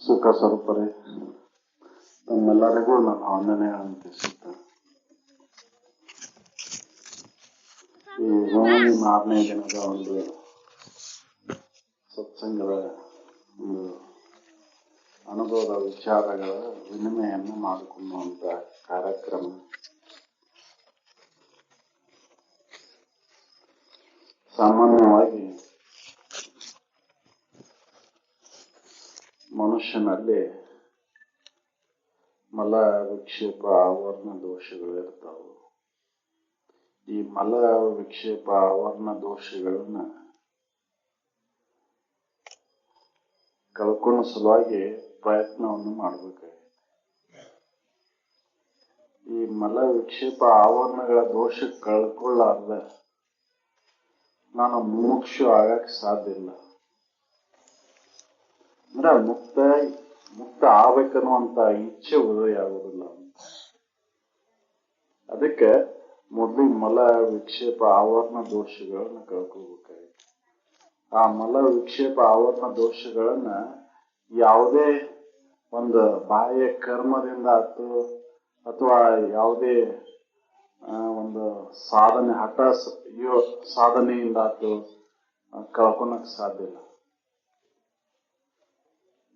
ಸುಖ ಸ್ವರೂಪರೇ, ತಮ್ಮೆಲ್ಲರಿಗೂ ನನ್ನ ವಂದನೆಗಳನ್ನು ತಿಳಿಸುತ್ತೇನೆ. ಈ ಹೋಮಿ 4ನೇ ದಿನದ ಒಂದು ಸತ್ಸಂಗದ ಒಂದು ಅನುಭವದ ವಿಚಾರಗಳ ವಿನಿಮಯವನ್ನು ಮಾಡಿಕೊಳ್ಳುವಂತ ಕಾರ್ಯಕ್ರಮ. ಸಾಮಾನ್ಯವಾಗಿ ಮನುಷ್ಯನಲ್ಲಿ ಮಲ ವಿಕ್ಷೇಪ ಆವರಣ ದೋಷಗಳು ಇರ್ತಾವು. ಈ ಮಲ ವಿಕ್ಷೇಪ ಆವರಣ ದೋಷಗಳನ್ನ ಕಳ್ಕೊಳ್ಳೋ ಸಲುವಾಗಿ ಪ್ರಯತ್ನವನ್ನು ಮಾಡಬೇಕಾಗಿದೆ. ಈ ಮಲ ವಿಕ್ಷೇಪ ಆವರಣಗಳ ದೋಷ ಕಳ್ಕೊಳ್ಳಾರ್ದ ನಾನು ಮುಮುಕ್ಷು ಆಗಕ್ಕೆ ಸಾಧ್ಯ ಇಲ್ಲ. ಅಂದ್ರೆ ಮುಕ್ತ ಆಗ್ಬೇಕನ್ನುವಂತ ಇಚ್ಛೆ ಉದಯ ಆಗುದಿಲ್ಲ. ಅದಕ್ಕೆ ಮೊದಲು ಮಲ ವಿಕ್ಷೇಪ ಆವರಣ ದೋಷಗಳನ್ನ ಕಳ್ಕೋಬೇಕಾಗಿತ್ತು. ಆ ಮಲ ವಿಕ್ಷೇಪ ಆವರಣ ದೋಷಗಳನ್ನ ಯಾವುದೇ ಒಂದು ಬಾಹ್ಯ ಕರ್ಮದಿಂದ ಆಯ್ತು ಅಥವಾ ಯಾವುದೇ ಒಂದು ಸಾಧನೆ ಹಠ ಸಾಧನೆಯಿಂದ ಆಯ್ತು ಕಳ್ಕೊಳಕ್ ಸಾಧ್ಯ ಇಲ್ಲ.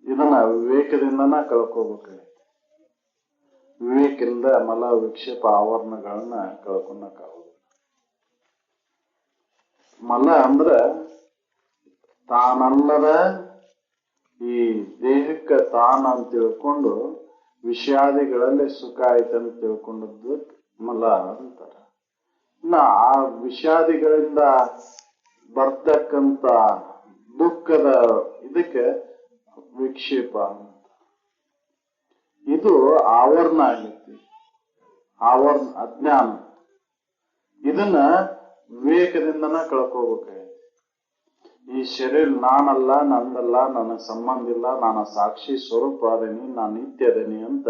ಇದನ್ನ ವಿವೇಕದಿಂದನ ಕಳ್ಕೋಬೇಕಾಗಿತ್ತು. ವಿವೇಕ ಇಲ್ಲದ ಮಲ ವಿಕ್ಷೇಪ ಆವರಣಗಳನ್ನ ಕಳ್ಕೊಳಕ್ಕಾಗುದಿಲ್ಲ. ಮಲ ಅಂದ್ರ ತಾನಲ್ಲದ ಈ ದೇಹಕ್ಕೆ ತಾನ ಅಂತ ತಿಳ್ಕೊಂಡು ವಿಷಾದಿಗಳಲ್ಲಿ ಸುಖ ಆಯ್ತಂತ ತಿಳ್ಕೊಂಡದ್ದು ಮಲ ಅಂತಾರ. ಇನ್ನ ಆ ವಿಷಾದಿಗಳಿಂದ ಬರ್ತಕ್ಕಂತ ದುಃಖದ ಇದಕ್ಕೆ ವಿಕ್ಷೇಪ ಅಂತ. ಇದು ಆವರಣ ಆಗೈತಿ, ಆವರಣ ಅಜ್ಞಾನ. ಇದನ್ನ ವಿವೇಕದಿಂದನ ಕಳ್ಕೋಬೇಕಾಗೈತಿ. ಈ ಶರೀರ ನಾನಲ್ಲ, ನಂದಲ್ಲ, ನನಗ್ ಸಂಬಂಧ ಇಲ್ಲ, ನಾನು ಸಾಕ್ಷಿ ಸ್ವರೂಪ ಅದೇನಿ, ನಾನು ನಿತ್ಯ ಅದೇನಿ ಅಂತ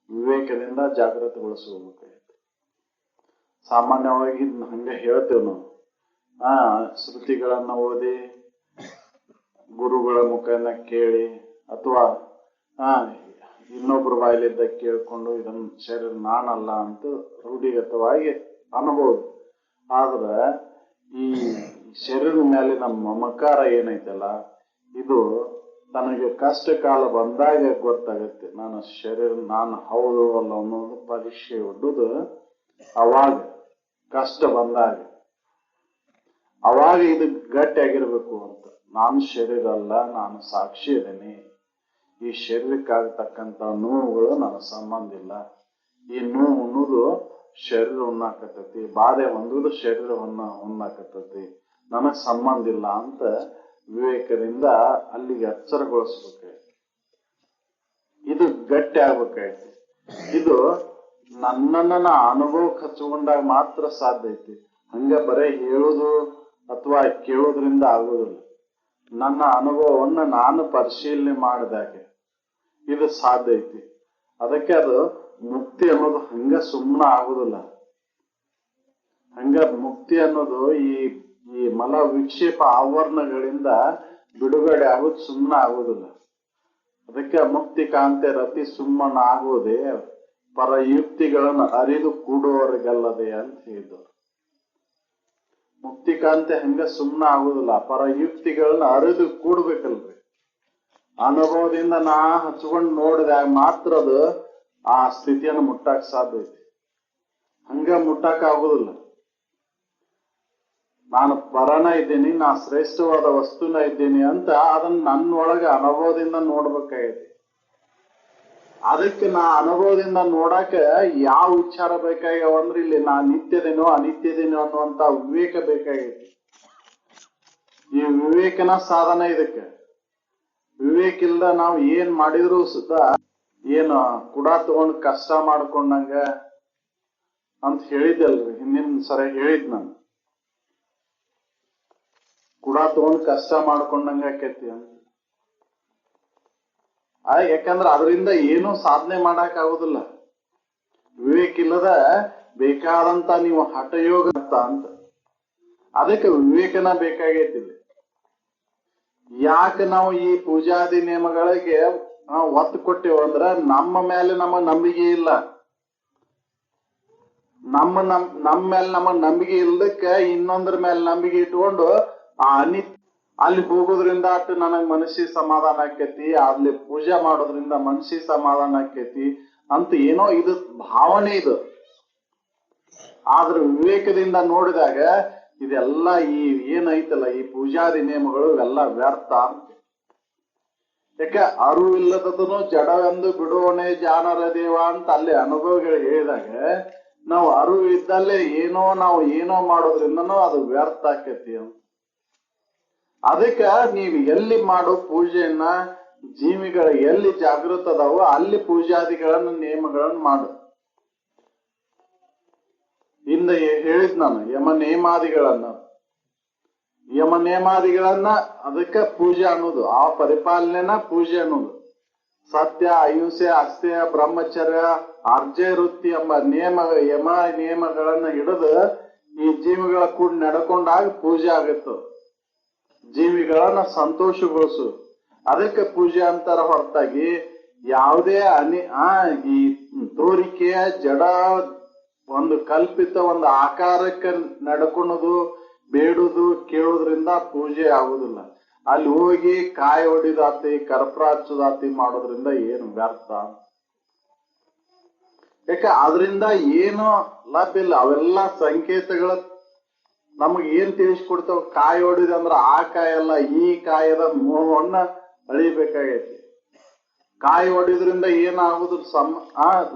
ವಿವೇಕದಿಂದ ಜಾಗೃತಗೊಳಿಸ್ಕೋಬೇಕಾಗೈತಿ. ಸಾಮಾನ್ಯವಾಗಿ ಹಂಗೆ ಹೇಳ್ತೇವೆ ನಾವು. ಶ್ರುತಿಗಳನ್ನ ಓದಿ ಗುರುಗಳ ಮುಖೇನ ಕೇಳಿ ಅಥವಾ ಇನ್ನೊಬ್ಬರ ಬಾಯಲ್ಲಿದ್ದ ಕೇಳ್ಕೊಂಡು ಇದನ್ನ ಶರೀರ ನಾನಲ್ಲ ಅಂತ ರೂಢಿಗತವಾಗಿ ಅನ್ಬೋದು. ಆದ್ರೆ ಈ ಶರೀರದ ಮೇಲೆ ನಮ್ಮ ಮಮಕಾರ ಏನೈತಲ್ಲ, ಇದು ತನಗೆ ಕಷ್ಟ ಕಾಲ ಬಂದಾಗ ಗೊತ್ತಾಗತ್ತೆ. ನಾನು ಹೌದು ಅಲ್ಲ ಅನ್ನೋದು ಪರೀಕ್ಷೆ ಹೊಡ್ಡುದು ಅವಾಗ ಕಷ್ಟ ಬಂದಾಗ. ಅವಾಗ ಇದು ಗಟ್ಟಿಯಾಗಿರ್ಬೇಕು ಅಂತ. ನಾನು ಶರೀರ ಅಲ್ಲ, ನಾನು ಸಾಕ್ಷಿ ಇದ್ದೇನೆ. ಈ ಶರೀರಕ್ಕಾಗತಕ್ಕಂತ ನೋವುಗಳು ನನಗೆ ಸಂಬಂಧ ಇಲ್ಲ. ಈ ನೋವು ಅನ್ನೋದು ಶರೀರ ಉಣ್ಣಾಕತ್ತೈತಿ, ಬಾಧೆ ಹೊಂದುವುದು ಶರೀರ ಉಣ್ಣಾಕತ್ತೈತಿ, ನನಗ್ ಸಂಬಂಧ ಇಲ್ಲ ಅಂತ ವಿವೇಕದಿಂದ ಅಲ್ಲಿಗೆ ಎಚ್ಚರಗೊಳಿಸ್ಬೇಕಾಯ್ತು. ಇದು ಗಟ್ಟಿ ಆಗ್ಬೇಕಾಯ್ತು. ಇದು ನನ್ನನ್ನ ಅನುಭವಕ್ಕೆ ಹಚ್ಕೊಂಡಾಗ ಮಾತ್ರ ಸಾಧ್ಯ ಐತಿ. ಹಂಗ ಬರೇ ಹೇಳುದು ಅಥವಾ ಕೇಳೋದ್ರಿಂದ ಆಗೋದಿಲ್ಲ. ನನ್ನ ಅನುಭವವನ್ನು ನಾನು ಪರಿಶೀಲನೆ ಮಾಡಿದಾಗೆ ಇದು ಸಾಧ್ಯ ಐತಿ. ಅದಕ್ಕೆ ಅದು ಮುಕ್ತಿ ಅನ್ನೋದು ಹಂಗ ಸುಮ್ಮನೆ ಆಗುದಿಲ್ಲ. ಹಂಗ ಮುಕ್ತಿ ಅನ್ನೋದು ಈ ಮಲ ವಿಕ್ಷೇಪ ಆವರಣಗಳಿಂದ ಬಿಡುಗಡೆ ಆಗೋದು ಸುಮ್ಮನೆ ಆಗುದಿಲ್ಲ. ಅದಕ್ಕೆ ಮುಕ್ತಿ ಕಾಂತೆ ರತಿ ಸುಮ್ಮನ ಆಗುವುದೇ ಪರ ಯುಕ್ತಿಗಳನ್ನು ಅರಿದು ಕೂಡುವವರಿಗಲ್ಲದೆ ಅಂತ ಹೇಳಿದ್ರು. ಮುಕ್ತಿಕಾಂತೆ ಹಂಗ ಸುಮ್ಮನೆ ಆಗುದಿಲ್ಲ, ಪರ ಯುಕ್ತಿಗಳನ್ನ ಅರಿದು ಕೂಡ್ಬೇಕಲ್ರಿ. ಅನುಭವದಿಂದ ನಾ ಹಚ್ಕೊಂಡು ನೋಡಿದಾಗ ಮಾತ್ರ ಅದು ಆ ಸ್ಥಿತಿಯನ್ನು ಮುಟ್ಟಾಕ ಸಾಧ್ಯ ಐತಿ. ಹಂಗ ಮುಟ್ಟಾಕ ಆಗುದಿಲ್ಲ. ನಾನು ಪರನ ಇದ್ದೀನಿ, ನಾ ಶ್ರೇಷ್ಠವಾದ ವಸ್ತುನ ಇದ್ದೀನಿ ಅಂತ ಅದನ್ನ ನನ್ನೊಳಗೆ ಅನುಭವದಿಂದ ನೋಡ್ಬೇಕಾಗೈತಿ. ಅದಕ್ಕೆ ನಾ ಅನುಭವದಿಂದ ನೋಡಾಕ ಯಾವ ವಿಚಾರ ಬೇಕಾಗ್ಯಾವ ಅಂದ್ರೆ ಇಲ್ಲಿ ನಾ ನಿತ್ಯದೇನೋ ಅನಿತ್ಯದೇನೋ ಅನ್ನುವಂತ ವಿವೇಕ ಬೇಕಾಗೈತಿ. ಈ ವಿವೇಕನ ಸಾಧನ ಇದಕ್ಕೆ. ವಿವೇಕ ಇಲ್ದ ನಾವು ಏನ್ ಮಾಡಿದ್ರು ಸುತ್ತ ಏನು ಕುಡ ತಗೊಂಡ್ ಕಷ್ಟ ಮಾಡ್ಕೊಂಡಂಗ ಅಂತ ಹೇಳಿದ್ದಲ್ರಿ, ಹಿಂದಿನ ಸರಿ ಹೇಳಿದ್ ನಾನು. ಕುಡ ತಗೊಂಡ್ ಕಷ್ಟ ಮಾಡ್ಕೊಂಡಂಗ ಆಕೈತಿ ಅಂತ. ಯಾಕಂದ್ರ ಅದರಿಂದ ಏನೂ ಸಾಧನೆ ಮಾಡಕ್ ಆಗುದಿಲ್ಲ. ವಿವೇಕ ಇಲ್ಲದ ಬೇಕಾದಂತ ನೀವು ಹಠಯೋಗ ಅಂತ. ಅದಕ್ಕೆ ವಿವೇಕನ ಬೇಕಾಗೈತಿ. ಯಾಕೆ ನಾವು ಈ ಪೂಜಾದಿ ನಿಯಮಗಳಿಗೆ ಒತ್ತು ಕೊಟ್ಟೇವು ಅಂದ್ರ ನಮ್ಮ ಮೇಲೆ ನಮಗ್ ನಂಬಿಕೆ ಇಲ್ಲ. ನಮ್ಮ ಮೇಲೆ ನಮಗ್ ನಂಬಿಕೆ ಇಲ್ದಕ್ಕ ಇನ್ನೊಂದ್ರ ಮೇಲೆ ನಂಬಿಕೆ ಇಟ್ಕೊಂಡು ಆ ಅಲ್ಲಿ ಹೋಗೋದ್ರಿಂದ ಅಟ್ಟು ನನಗ್ ಮನಸ್ಸಿಗೆ ಸಮಾಧಾನ ಆಕೇತಿ, ಅಲ್ಲಿ ಪೂಜೆ ಮಾಡೋದ್ರಿಂದ ಮನಸ್ಸಿಗೆ ಸಮಾಧಾನ ಆಕೇತಿ ಅಂತ ಏನೋ ಇದು ಭಾವನೆ ಇದು. ಆದ್ರ ವಿವೇಕದಿಂದ ನೋಡಿದಾಗ ಇದೆಲ್ಲ ಈ ಏನೈತಲ್ಲ ಈ ಪೂಜಾದಿ ನಿಯಮಗಳು ಇವೆಲ್ಲ ವ್ಯರ್ಥ ಅಂತ. ಯಾಕೆ ಅರಿವಿಲ್ಲದದನು ಜಡವೆಂದು ಬಿಡೋಣೆ ಜಾನರ ದೇವ ಅಂತ ಅಲ್ಲಿ ಅನುಭವಗಳು ಹೇಳಿದಾಗ ನಾವು ಅರಿವು ಇದ್ದಲ್ಲೇ ನಾವು ಏನೋ ಮಾಡೋದ್ರಿಂದನೂ ಅದು ವ್ಯರ್ಥ ಆಕೇತಿ ಅಂತ. ಅದಕ್ಕ ನೀವು ಎಲ್ಲಿ ಮಾಡೋ ಪೂಜೆಯನ್ನ ಜೀವಿಗಳ ಎಲ್ಲಿ ಜಾಗೃತ ಅದಾವೋ ಅಲ್ಲಿ ಪೂಜಾದಿಗಳನ್ನ ನಿಯಮಗಳನ್ನ ಮಾಡು. ಹಿಂದೆ ಹೇಳಿದ್ ನಾನು ಯಮ ನೇಮಾದಿಗಳನ್ನ ಅದಕ್ಕ ಪೂಜೆ ಅನ್ನೋದು, ಆ ಪರಿಪಾಲನೆನ ಪೂಜೆ ಅನ್ನೋದು. ಸತ್ಯ, ಅಹಿಂಸೆ, ಅಸ್ಥ್ಯ, ಬ್ರಹ್ಮಚರ್ಯ, ಅರ್ಜಯ ವೃತ್ತಿ ಎಂಬ ನಿಯಮಗಳನ್ನ ಹಿಡಿದು ಈ ಜೀವಿಗಳ ಕೂಡ ನಡ್ಕೊಂಡಾಗ ಪೂಜೆ ಆಗುತ್ತ. ಜೀವಿಗಳನ್ನ ಸಂತೋಷಗೊಳಿಸು, ಅದಕ್ಕೆ ಪೂಜೆ ಅಂತಾರ ಹೊರತಾಗಿ ಯಾವುದೇ ಈ ತೋರಿಕೆಯ ಜಡ ಒಂದು ಕಲ್ಪಿತ ಒಂದು ಆಕಾರಕ್ಕೆ ನಡ್ಕೊಳೋದು, ಬೇಡುದು, ಕೇಳೋದ್ರಿಂದ ಪೂಜೆ ಆಗುದಿಲ್ಲ. ಅಲ್ಲಿ ಹೋಗಿ ಕಾಯಿ ಹೊಡಿದಾತಿ, ಕರ್ಪೂರ ಹಚ್ಚುದಾತಿ ಮಾಡೋದ್ರಿಂದ ಏನು ವ್ಯರ್ಥ. ಯಾಕೆ ಅದರಿಂದ ಏನು ಲಾಭ ಇಲ್ಲ. ಅವೆಲ್ಲ ಸಂಕೇತಗಳ ನಮಗ್ ಏನ್ ತಿಳಿಸ್ಕೊಡ್ತಾವ, ಕಾಯಿ ಹೊಡಿದ ಅಂದ್ರ ಆ ಕಾಯಲ್ಲ ಈ ಕಾಯದ ಮೋಹವನ್ನ ಅಳಿಬೇಕಾಗೈತಿ. ಕಾಯಿ ಹೊಡಿದ್ರಿಂದ ಏನಾಗುದು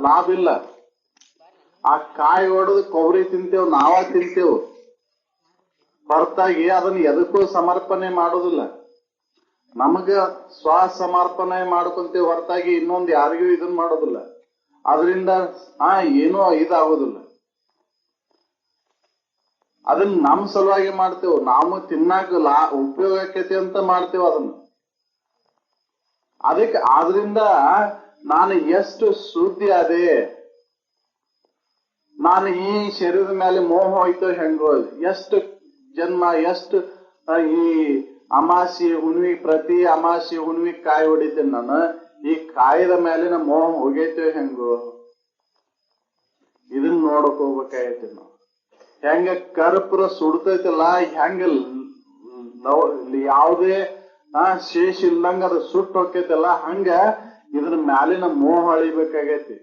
ಲಾಭ ಇಲ್ಲ. ಆ ಕಾಯಿ ಹೊಡೆದು ಕೊಬ್ಬರಿ ತಿಂತೇವ್, ನಾವ ತಿಂತೇವ್ ಹೊರತಾಗಿ ಅದನ್ನ ಎದಕ್ಕೂ ಸಮರ್ಪಣೆ ಮಾಡೋದಿಲ್ಲ. ನಮಗ ಸಮರ್ಪಣೆ ಮಾಡ್ಕೊಂತೇವ್ ಹೊರತಾಗಿ ಇನ್ನೊಂದು ಯಾರಿಗೂ ಇದನ್ ಮಾಡೋದಿಲ್ಲ. ಅದರಿಂದ ಏನೋ ಇದಾಗೋದಿಲ್ಲ. ಅದನ್ನ ನಮ್ ಸಲುವಾಗಿ ಮಾಡ್ತೇವ್, ನಾವು ತಿನ್ನಾಕ ಉಪಯೋಗ ಆಕೈತಿ ಅಂತ ಮಾಡ್ತೇವ್ ಅದನ್ನ. ಅದಕ್ಕೆ ಆದ್ರಿಂದ ನಾನು ಎಷ್ಟು ಶುದ್ಧಿ ಅದೇ, ನಾನು ಈ ಶರೀರದ ಮೇಲೆ ಮೋಹ ಹೋಯ್ತೋ ಹೆಂಗೋ, ಎಷ್ಟು ಜನ್ಮ ಎಷ್ಟು ಈ ಅಮಾಸಿ ಹುಣ್ಣಿಗೆ ಪ್ರತಿ ಅಮಾಸಿ ಹುಣ್ಣಿಗೆ ಕಾಯಿ ಹೊಡಿತೇನೆ ನಾನು, ಈ ಕಾಯದ ಮೇಲಿನ ಮೋಹ ಹೋಗೈತೋ ಹೆಂಗೋ ಇದನ್ನ ನೋಡಕ್ ಹೋಗ್ಬೇಕಾಗೈತಿ ನಾವು. ಹೆಂಗ ಕರ್ಪೂರ ಸುಡ್ತೈತಲ್ಲ, ಹೆಂಗ ಯಾವುದೇ ಶೇಷ ಇಲ್ಲಂಗ ಅದು ಸುಟ್ಟು ಹೋಗ್ತೈತಲ್ಲ, ಹಂಗ ಇದ್ರ ಮ್ಯಾಲಿನ ಮೋಹ ಅಳಿಬೇಕಾಗೈತಿ.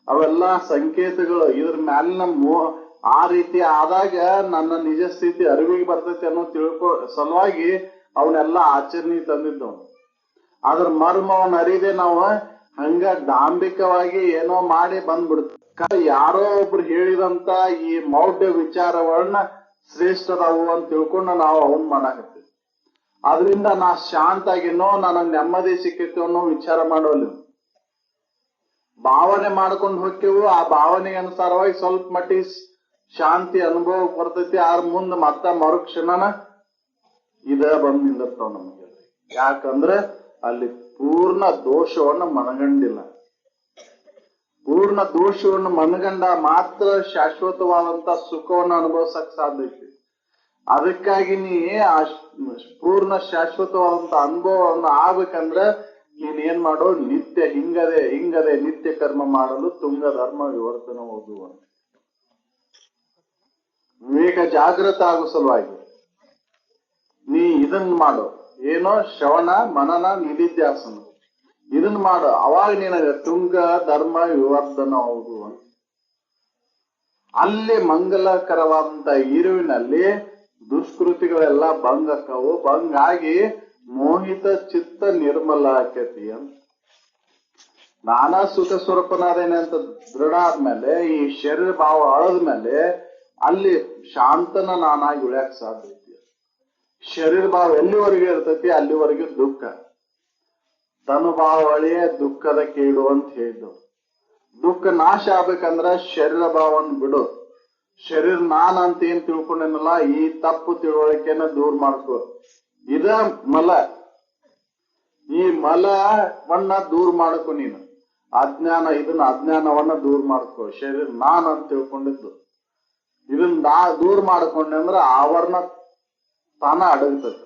ಅವೆಲ್ಲ ಸಂಕೇತಗಳು. ಇದ್ರ ಮ್ಯಾಲಿನ ಮೋಹ ಆ ರೀತಿ ಆದಾಗ ನನ್ನ ನಿಜ ಸ್ಥಿತಿ ಅರಿವಿಗೆ ಬರ್ತೈತಿ ಅನ್ನೋ ಸಲುವಾಗಿ ಅವನ್ನೆಲ್ಲ ಆಚರಣೆ ತಂದಿದ್ದವ್. ಅದ್ರ ಮರ್ಮವನ್ನ ಅರಿದೆ ನಾವು ಹಂಗ ಡಾಂಬಿಕವಾಗಿ ಏನೋ ಮಾಡಿ ಬಂದ್ಬಿಡ್ತ. ಯಾರೋ ಒಬ್ರು ಹೇಳಿದಂತ ಈ ಮೌಢ್ಯ ವಿಚಾರಗಳನ್ನ ಶ್ರೇಷ್ಠದವು ಅಂತ ತಿಳ್ಕೊಂಡು ನಾವು ಅವನ್ ಮಾಡಾಕತ್ತೀವಿ. ಅದರಿಂದ ನಾ ಶಾಂತ ಆಗಿನೋ ನನಗ್ ನೆಮ್ಮದಿ ಸಿಕ್ಕೈತಿ ಅನ್ನೋ ವಿಚಾರ ಮಾಡೋಲ್ಲ. ಭಾವನೆ ಮಾಡ್ಕೊಂಡು ಹೋಗ್ತೇವು, ಆ ಭಾವನೆಗೆ ಅನುಸಾರವಾಗಿ ಸ್ವಲ್ಪ ಮಟ್ಟಿಗೆ ಶಾಂತಿ ಅನುಭವ ಬರ್ತೈತಿ. ಆದ್ರ ಮುಂದೆ ಮರುಕ್ಷಣನ ಇದ ಬಂದ್ ನಿಂದಿರ್ತಾವ ನಮಗೆ. ಯಾಕಂದ್ರೆ ಅಲ್ಲಿ ಪೂರ್ಣ ದೋಷವನ್ನ ಮನಗಂಡಿಲ್ಲ. ಪೂರ್ಣ ದೋಷವನ್ನು ಮನಗಂಡ ಮಾತ್ರ ಶಾಶ್ವತವಾದಂತ ಸುಖವನ್ನು ಅನುಭವಿಸಕ್ ಸಾಧ್ಯ ಐತಿ. ಅದಕ್ಕಾಗಿ ನೀ ಆ ಪೂರ್ಣ ಶಾಶ್ವತವಾದಂತ ಅನುಭವವನ್ನು ಆಗ್ಬೇಕಂದ್ರ ನೀನ್ ಏನ್ ಮಾಡೋ, ನಿತ್ಯ ಹಿಂಗದೆ ನಿತ್ಯ ಕರ್ಮ ಮಾಡಲು ತುಂಗ ಧರ್ಮ ವಿವರ್ತನ ಓದುವ. ವಿವೇಕ ಜಾಗೃತ ಆಗೋ ಸಲುವಾಗಿ ನೀ ಇದನ್ ಮಾಡು, ಏನೋ ಶ್ರವಣ ಮನನ ನಿಧಿಧ್ಯಾಸನ ಇದನ್ ಮಾಡು. ಅವಾಗ ನಿನಗ ತುಂಗ ಧರ್ಮ ವಿವರ್ಧನ ಹೌದು ಅಂತ. ಅಲ್ಲಿ ಮಂಗಲಕರವಾದಂತ ಇರುವಿನಲ್ಲಿ ದುಷ್ಕೃತಿಗಳೆಲ್ಲ ಭಂಗಕ್ಕವು, ಭಂಗಾಗಿ ಮೋಹಿತ ಚಿತ್ತ ನಿರ್ಮಲ ಆಕೇತಿ ಅಂತ. ನಾನಾ ಸುಖ ಸ್ವರೂಪನಾದೇನೆ ಅಂತ ದೃಢ ಆದ್ಮೇಲೆ, ಈ ಶರೀರ ಭಾವ ಅಳದ್ಮೇಲೆ ಅಲ್ಲಿ ಶಾಂತನ ನಾನಾಗಿ ಉಳ್ಯಾಕ ಸಾಧ್ಯ ಐತಿ. ಶರೀರ ಭಾವ ಎಲ್ಲಿವರೆಗೆ ಇರ್ತೈತಿ ಅಲ್ಲಿವರೆಗೆ ದುಃಖ. ತನುಭಾವ ಅಳಿಯೇ ದುಃಖದ ಕೇಡು ಅಂತ ಹೇಳಿದ್ದು. ದುಃಖ ನಾಶ ಆಗ್ಬೇಕಂದ್ರ ಶರೀರ ಭಾವವನ್ನು ಬಿಡು. ಶರೀರ ನಾನ್ ಅಂತ ಏನ್ ತಿಳ್ಕೊಂಡೇನಲ್ಲ, ಈ ತಪ್ಪು ತಿಳುವಳಿಕೆನ ದೂರ ಮಾಡ್ಕೊ. ಇದ ಮಲ, ಈ ಮಲವನ್ನ ದೂರ ಮಾಡ್ಕೊ ನೀನು. ಅಜ್ಞಾನವನ್ನ ದೂರ ಮಾಡ್ಕೊ. ಶರೀರ ನಾನ್ ಅಂತ ತಿಳ್ಕೊಂಡಿದ್ದು ಇದನ್ನ ದೂರ ಮಾಡ್ಕೊಂಡೆ ಅಂದ್ರ ಆವರಣ ತಾನ ಅಡಗ್ತದೆ.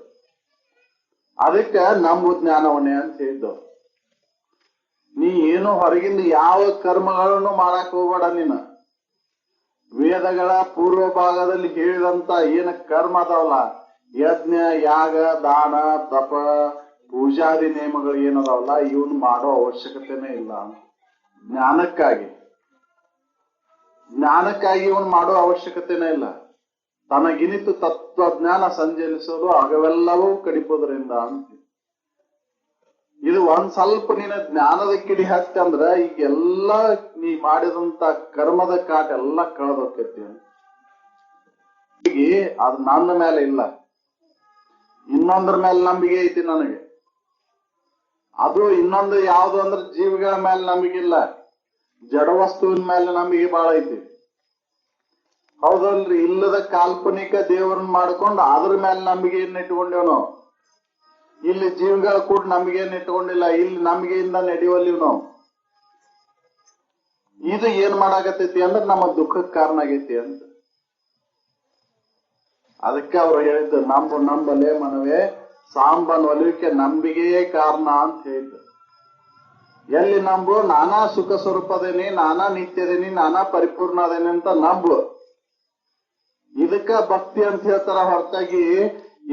ಅದಕ್ಕೆ ನಮ್ಮ ಜ್ಞಾನವನ್ನೇ ಅಂತ ಹೇಳಿದ್ದವ್ರು. ನೀ ಏನು ಹೊರಗಿಂದ ಯಾವ ಕರ್ಮಗಳನ್ನು ಮಾಡಕ್ ಹೋಗ್ಬೇಡ. ನೀನು ವೇದಗಳ ಪೂರ್ವ ಭಾಗದಲ್ಲಿ ಹೇಳಿದಂತ ಏನ ಕರ್ಮ ಅದಾವಲ್ಲ, ಯಜ್ಞ ಯಾಗ ದಾನ ತಪ ಪೂಜಾದಿ ನೇಮಗಳು ಏನದಾವಲ್ಲ, ಇವನ್ ಮಾಡೋ ಅವಶ್ಯಕತೆನೇ ಇಲ್ಲ. ಜ್ಞಾನಕ್ಕಾಗಿ ಇವನ್ ಮಾಡೋ ಅವಶ್ಯಕತೆನೇ ಇಲ್ಲ. ತನಗಿನಿತು ತತ್ವಜ್ಞಾನ ಸಂಚರಿಸೋದು ಅವೆಲ್ಲವೂ ಕಡಿಪೋದ್ರಿಂದ ಅಂತ. ಇದು ಒಂದ್ ಸ್ವಲ್ಪ ನಿನ್ನ ಜ್ಞಾನದ ಕಿಡಿ ಹತ್ತಿ ಅಂದ್ರ ಈಗೆಲ್ಲ ನೀ ಮಾಡಿದಂತ ಕರ್ಮದ ಕಾಟ ಎಲ್ಲ ಕಳೆದೋಕೈತಿ. ಹೀಗೆ ಅದು ನನ್ನ ಮೇಲೆ ಇಲ್ಲ, ಇನ್ನೊಂದ್ರ ಮೇಲೆ ನಂಬಿಕೆ ಐತಿ ನನಗೆ. ಅದು ಇನ್ನೊಂದು ಯಾವ್ದು ಅಂದ್ರೆ ಜೀವಿಗಳ ಮೇಲೆ ನಂಬಿಕೆ ಇಲ್ಲ, ಜಡ ವಸ್ತುವಿನ ಮೇಲೆ ನಂಬಿಕೆ ಬಾಳ ಐತಿ. ಹೌದಲ್ರಿ? ಇಲ್ಲದ ಕಾಲ್ಪನಿಕ ದೇವರನ್ನ ಮಾಡ್ಕೊಂಡು ಅದ್ರ ಮೇಲೆ ನಂಬಿಕೆಯನ್ನು ಇಟ್ಕೊಂಡೇವ್ ನಾವು. ಇಲ್ಲಿ ಜೀವಿಗಳ ಕೂಡ ನಂಬಿಕೆಯನ್ನು ಇಟ್ಕೊಂಡಿಲ್ಲ, ಇಲ್ಲಿ ನಂಬಿಕೆಯಿಂದ ನಡೆಯುವಲ್ಲಿವ್ ನಾವು. ಇದು ಏನ್ ಮಾಡಾಕತ್ತೈತಿ ಅಂದ್ರೆ ನಮ್ಮ ದುಃಖಕ್ಕೆ ಕಾರಣ ಆಗೈತಿ ಅಂತ. ಅದಕ್ಕೆ ಅವ್ರು ಹೇಳಿದ್ದು, ನಂಬಲೆ ಮನವೇ ಸಾಂಬನ್ ಒಲಿವಿಕೆ ನಂಬಿಕೆಯೇ ಕಾರಣ ಅಂತ ಹೇಳಿದ್ದು. ಎಲ್ಲಿ ನಂಬು? ನಾನಾ ಸುಖ ಸ್ವರೂಪದೇನಿ, ನಾನಾ ನಿತ್ಯದೇನಿ, ನಾನಾ ಪರಿಪೂರ್ಣ ಅದೇನಿ ಅಂತ ನಂಬು. ಇದಕ್ಕ ಭಕ್ತಿ ಅಂತ ಹೇಳ್ತಾರ ಹೊರತಾಗಿ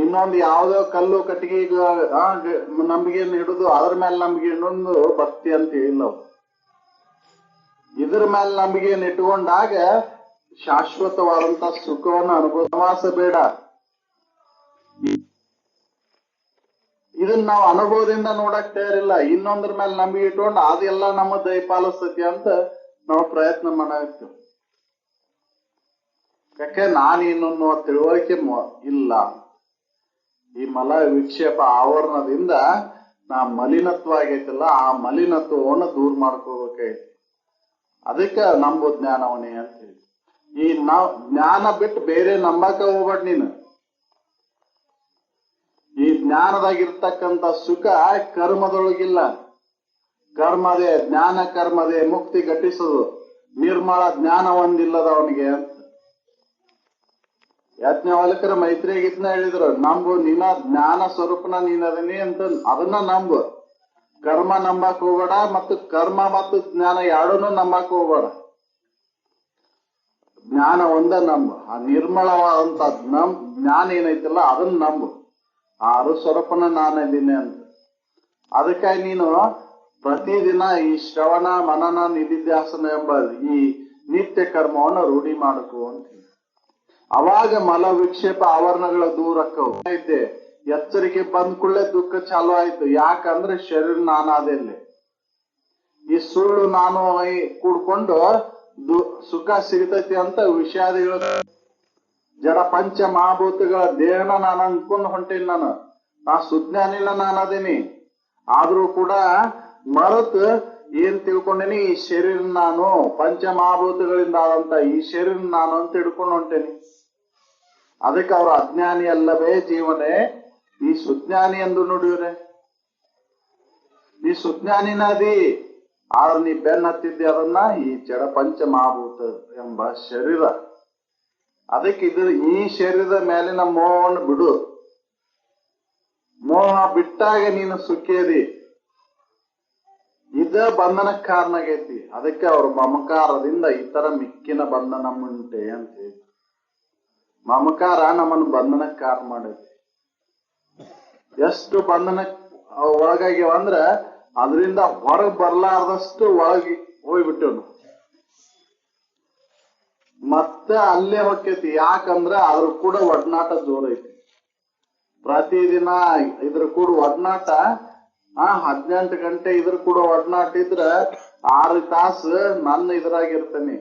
ಇನ್ನೊಂದು ಯಾವ್ದೋ ಕಲ್ಲು ಕಟ್ಟಿಗೆ ನಂಬಿಕೆಯನ್ನು ಹಿಡಿದು ಅದ್ರ ಮೇಲೆ ನಂಬಿಕೆ ಇನ್ನೊಂದು ಭಕ್ತಿ ಅಂತ ಹೇಳಿಲ್ಲ. ಇದ್ರ ಮೇಲೆ ನಂಬಿಕೆಯನ್ನು ಇಟ್ಕೊಂಡಾಗ ಶಾಶ್ವತವಾದಂತ ಸುಖವನ್ನು ಅನುಭವಾಸ ಬೇಡ. ಇದನ್ನ ನಾವು ಅನುಭವದಿಂದ ನೋಡಕ್ ತಯಾರಿಲ್ಲ. ಇನ್ನೊಂದ್ರ ಮೇಲೆ ನಂಬಿಕೆ ಇಟ್ಕೊಂಡು ಅದೆಲ್ಲ ನಮ್ಮ ದಯಪಾಲಿಸ್ತೈತಿ ಅಂತ ನಾವು ಪ್ರಯತ್ನ ಮಾಡಾಕ್ತೇವೆ. ಯಾಕೆ ನಾನಿನ್ನೊಂದು ತಿಳುವಳಿಕೆ ಇಲ್ಲ. ಈ ಮಲ ವಿಕ್ಷೇಪ ಆವರಣದಿಂದ ನಾ ಮಲಿನತ್ವ ಆಗೈತಿಲ್ಲ, ಆ ಮಲಿನತ್ವವನ್ನು ದೂರ ಮಾಡ್ಕೋಬೇಕೈತಿ. ಅದಕ್ಕೆ ನಂಬು ಜ್ಞಾನವನೇ ಅಂತ ಹೇಳಿ. ಈ ಜ್ಞಾನ ಬಿಟ್ಟು ಬೇರೆ ನಂಬಕ ಹೋಗ್ಬೇಡ ನೀನು. ಈ ಜ್ಞಾನದಾಗಿರ್ತಕ್ಕಂಥ ಸುಖ ಕರ್ಮದೊಳಗಿಲ್ಲ. ಕರ್ಮದೇ ಜ್ಞಾನ, ಕರ್ಮದೇ ಮುಕ್ತಿ ಘಟಿಸೋದು. ನಿರ್ಮಲ ಜ್ಞಾನ ಒಂದಿಲ್ಲದ ಅವನಿಗೆ ಅಂತ ಯಾಜ್ಞವಲ್ಕ್ಯರ ಮೈತ್ರಿಯಾಗಿದ್ನ ಹೇಳಿದ್ರು, ನಂಬು ನಿನ್ನ ಜ್ಞಾನ ಸ್ವರೂಪನ ನೀನದನಿ ಅಂತ. ಅದನ್ನ ನಂಬು, ಕರ್ಮ ನಂಬಕ್ ಹೋಗ್ಬೇಡ, ಮತ್ತು ಕರ್ಮ ಮತ್ತು ಜ್ಞಾನ ಎರಡನ್ನೂ ನಂಬಕ್ ಹೋಗ್ಬೇಡ. ಜ್ಞಾನ ಒಂದ ನಂಬು. ಆ ನಿರ್ಮಲವಾದಂತ ಜ್ಞಾನ ಏನೈತಿಲ್ಲ ಅದನ್ನ ನಂಬು. ಆರು ಸ್ವರೂಪನ ನಾನಿದ್ದೀನಿ ಅಂತ. ಅದಕ್ಕಾಗಿ ನೀನು ಪ್ರತಿದಿನ ಈ ಶ್ರವಣ ಮನನ ನಿಧಿಧ್ಯಾಸನ ಎಂಬ ಈ ನಿತ್ಯ ಕರ್ಮವನ್ನು ರೂಢಿ ಮಾಡಕು ಅಂತ. ಅವಾಗ ಮಲ ವಿಕ್ಷೇಪ ಆವರಣಗಳ ದೂರಕ್ಕವು ಐತೆ. ಎಚ್ಚರಿಕೆ ಬಂದ್ ಕೂಡಲೇ ದುಃಖ ಚಾಲು ಆಯ್ತು. ಯಾಕಂದ್ರೆ ಶರೀರ ನಾನಾದಲ್ಲಿ ಈ ಸುಳ್ಳು ನಾನು ಕೂಡ್ಕೊಂಡು ಸುಖ ಸಿಗ್ತೈತಿ ಅಂತ ವಿಷಾದಿಗಳು ಜಡ ಪಂಚ ಮಹಾಭೂತಗಳ ದೇಹನ ನಾನು ಅನ್ಕೊಂಡು ಹೊಂಟೇನಿ. ನಾ ಸುಜ್ಞಾನಿನ ನಾನದೇನಿ. ಆದ್ರೂ ಕೂಡ ಮರೆತು ಏನ್ ತಿಳ್ಕೊಂಡೇನಿ, ಈ ಶರೀರ ನಾನು ಪಂಚ ಮಹಾಭೂತಗಳಿಂದ ಆದಂತ ಈ ಶರೀರ ನಾನು ಅಂತ ತಿಳ್ಕೊಂಡು ಹೊಂಟೇನಿ. ಅದಕ್ಕೆ ಅವರು ಅಜ್ಞಾನಿ ಅಲ್ಲವೇ ಜೀವನೇ, ಈ ಸುಜ್ಞಾನಿ ಎಂದು ನುಡಿಯುವ್ರೆ. ಈ ಸುಜ್ಞಾನಿನದಿ, ಆದ್ರೆ ನೀ ಬೆನ್ನ ಹತ್ತಿದ್ದೆ ಅದನ್ನ ಈ ಜಡ ಪಂಚ ಮಹಾಭೂತ ಎಂಬ ಶರೀರ. ಅದಕ್ಕೆ ಈ ಶರೀರದ ಮೇಲಿನ ಮೋಹವನ್ನು ಬಿಡು. ಮೋಹ ಬಿಟ್ಟಾಗ ನೀನು ಸುಖಿಯದಿ. ಇದ ಬಂಧನಕ್ಕೆ ಕಾರಣ ಆಗೈತಿ. ಅದಕ್ಕೆ ಅವರು ಮಮಕಾರದಿಂದ ಇತರ ಮಿಕ್ಕಿನ ಬಂಧನ ಉಂಟೆ ಅಂತ ಹೇಳಿ. ಮಮಕಾರ ನಮ್ಮನ್ನು ಬಂಧನಕ್ಕೆ ಕಾರಣ ಮಾಡೈತಿ. ಎಷ್ಟು ಬಂಧನ ಒಳಗಾಗ್ಯಾವ ಅಂದ್ರ ಅದರಿಂದ ಹೊರಗೆ ಬರ್ಲಾರ್ದಷ್ಟು ಒಳಗೆ ಹೋಗ್ಬಿಟ್ಟೇವ್. ಮತ್ತೆ ಅಲ್ಲೇ ಹೊಕ್ಕೈತಿ. ಯಾಕಂದ್ರ ಅದ್ರ ಕೂಡ ಒಡನಾಟ ಜೋರೈತಿ. ಪ್ರತಿದಿನ ಇದ್ರ ಕೂಡ ಒಡನಾಟ 18 ಗಂಟೆ ಇದ್ರ ಕೂಡ ಒಡನಾಟ ಇದ್ರ 6 ತಾಸು ನನ್ನ ಇದ್ರಾಗಿರ್ತೇನೆ.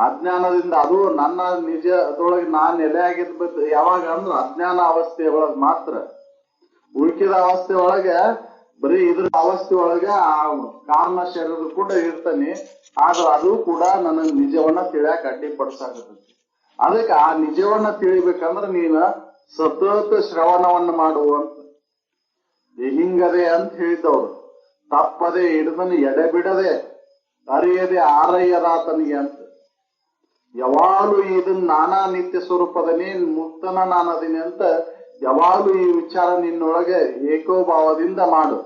ಅಜ್ಞಾನದಿಂದ ಅದು ನನ್ನ ನಿಜದೊಳಗೆ ನಾನ್ ಎಲೆ ಆಗಿರ್ಬೇಕು. ಯಾವಾಗ ಅಂದ್ರ ಅಜ್ಞಾನ ಅವಸ್ಥೆ ಒಳಗೆ ಮಾತ್ರ. ಉಳ್ಕಿದ ಅವಸ್ಥೆ ಒಳಗೆ ಬರೀ ಇದ್ರ ಅವಸ್ಥೆ ಒಳಗೆ ಆ ಕಾರಣ ಶರೀರ ಕೂಡ ಇರ್ತಾನೆ. ಆದ್ರೆ ಅದು ಕೂಡ ನನ್ನ ನಿಜವನ್ನ ತಿಳಿಯಾಕ ಅಡ್ಡಿಪಡಿಸಾಕತ್ತೈತಿ. ಅದಕ್ಕೆ ಆ ನಿಜವನ್ನ ತಿಳಿಬೇಕಂದ್ರ ನೀನ ಸತತ ಶ್ರವಣವನ್ನ ಮಾಡುವಂತ ಹಿಂಗದೆ ಅಂತ ಹೇಳಿದವ್ರು. ತಪ್ಪದೆ ಹಿಡಿದನು ಎಡೆ ಬಿಡದೆ ಅರಿಯದೆ ಆರಯ್ಯದಾತನಿಗೆ ಅಂತ. ಯಾವಾಗ್ಲೂ ಇದನ್ನ ನಾನಾ ನಿತ್ಯ ಸ್ವರೂಪದನಿ ಮುಕ್ತನ ನಾನದೀನಿ ಅಂತ ಯಾವಾಗ್ಲೂ ಈ ವಿಚಾರ ನಿನ್ನೊಳಗೆ ಏಕೋಭಾವದಿಂದ ಮಾಡು.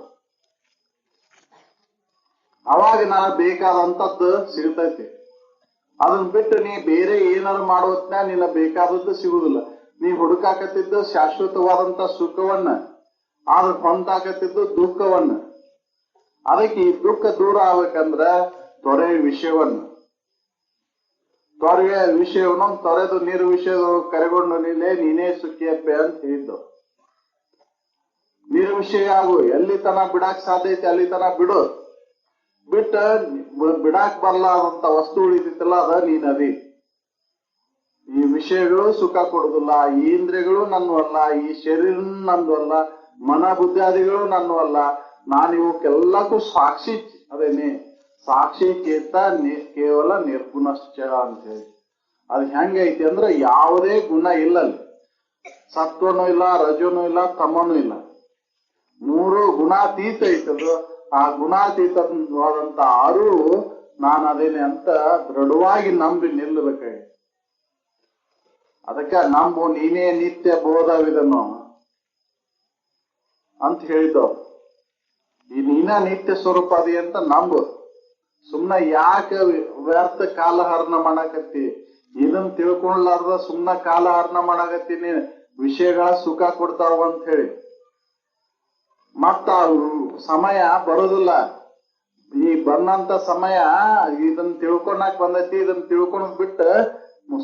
ಅವಾಗ ನನಗ್ ಬೇಕಾದಂತದ್ದು ಸಿಗ್ತೈತಿ. ಅದನ್ನ ಬಿಟ್ಟು ನೀ ಬೇರೆ ಏನಾರು ಮಾಡೋತ್ನ ನಿನ್ನ ಬೇಕಾದದ್ದು ಸಿಗುದಿಲ್ಲ. ನೀ ಹುಡುಕಾಕತ್ತಿದ್ದು ಶಾಶ್ವತವಾದಂತ ಸುಖವನ್ನ, ಆದ್ರೆ ಹೊಂದಾಕತ್ತಿದ್ದು ದುಃಖವನ್ನ. ಅದಕ್ಕೆ ಈ ದುಃಖ ದೂರ ಆಗ್ಬೇಕಂದ್ರ ತೊರೆ ವಿಷಯವನ್ನ, ತೊರೆಯ ವಿಷಯವನ್ನು ತೊರೆದು ನೀರು ವಿಷಯದೊಳಗೆ ಕರೆಗೊಂಡು ನೀನೇ ಸುಖಿಯಪ್ಪೆ ಅಂತ ಹೇಳಿದ್ದು. ನೀರು ವಿಷಯ ಆಗು, ಎಲ್ಲಿ ತನ ಬಿಡಾಕ್ ಸಾಧ್ಯ ಐತಿ ಅಲ್ಲಿ ತನ ಬಿಡು. ಬಿಟ್ಟ ಬಿಡಾಕ್ ಬರಲಾದಂತ ವಸ್ತು ಉಳಿತೈತಲ್ಲ ಅದ ನೀನದಿ. ಈ ವಿಷಯಗಳು ಸುಖ ಕೊಡುದಿಲ್ಲ, ಈ ಇಂದ್ರಿಯಗಳು ನನ್ನವಲ್ಲ, ಈ ಶರೀರ ನನ್ನವಲ್ಲ, ಮನ ಬುದ್ಧಾದಿಗಳು ನನ್ನವಲ್ಲ. ನಾನು ಇವಕ್ಕೆಲ್ಲಕ್ಕೂ ಸಾಕ್ಷಿ ಅದೇನೆ, ಸಾಕ್ಷಿ ಚೇತ ಕೇವಲ ನಿರ್ಗುಣಶ್ಚ ಅಂತ ಹೇಳಿ. ಅದು ಹೆಂಗೈತಿ ಅಂದ್ರೆ ಯಾವುದೇ ಗುಣ ಇಲ್ಲ ಅಲ್ಲಿ, ಸತ್ವನೂ ಇಲ್ಲ, ರಜನೂ ಇಲ್ಲ, ತಮನೂ ಇಲ್ಲ. ಮೂರು ಗುಣಾತೀತ ಐತದು. ಆ ಗುಣಾತೀತವಾದಂತ ಅರಿವು ನಾನು ಅದೇನೆ ಅಂತ ದೃಢವಾಗಿ ನಂಬಿ ನಿಲ್ಲಬೇಕಾಗಿ. ಅದಕ್ಕೆ ನಂಬು ನೀನೇ ನಿತ್ಯ ಬೋಧವಿದನು ಅಂತ ಹೇಳಿದವು. ಈ ನೀನ ನಿತ್ಯ ಸ್ವರೂಪ ಅದಿ ಅಂತ ನಂಬು. ಸುಮ್ನ ಯಾಕೆ ವ್ಯರ್ಥ ಕಾಲಹರಣ ಮಾಡಕತ್ತಿ? ಇದನ್ನ ತಿಳ್ಕೊಂಡ್ಲಾರ್ದ ಸುಮ್ನ ಕಾಲಹರಣ ಮಾಡಕತ್ತೀನಿ, ವಿಷಯಗಳ ಸುಖ ಕೊಡ್ತಾವ ಅಂತ ಹೇಳಿ. ಮತ್ತ ಸಮಯ ಬರೋದಿಲ್ಲ. ಈ ಬಂದಂತ ಸಮಯ ಇದನ್ನ ತಿಳ್ಕೊಳಕ್ ಬಂದೈತಿ, ಇದನ್ನ ತಿಳ್ಕೊಂಡ್ ಬಿಟ್ಟು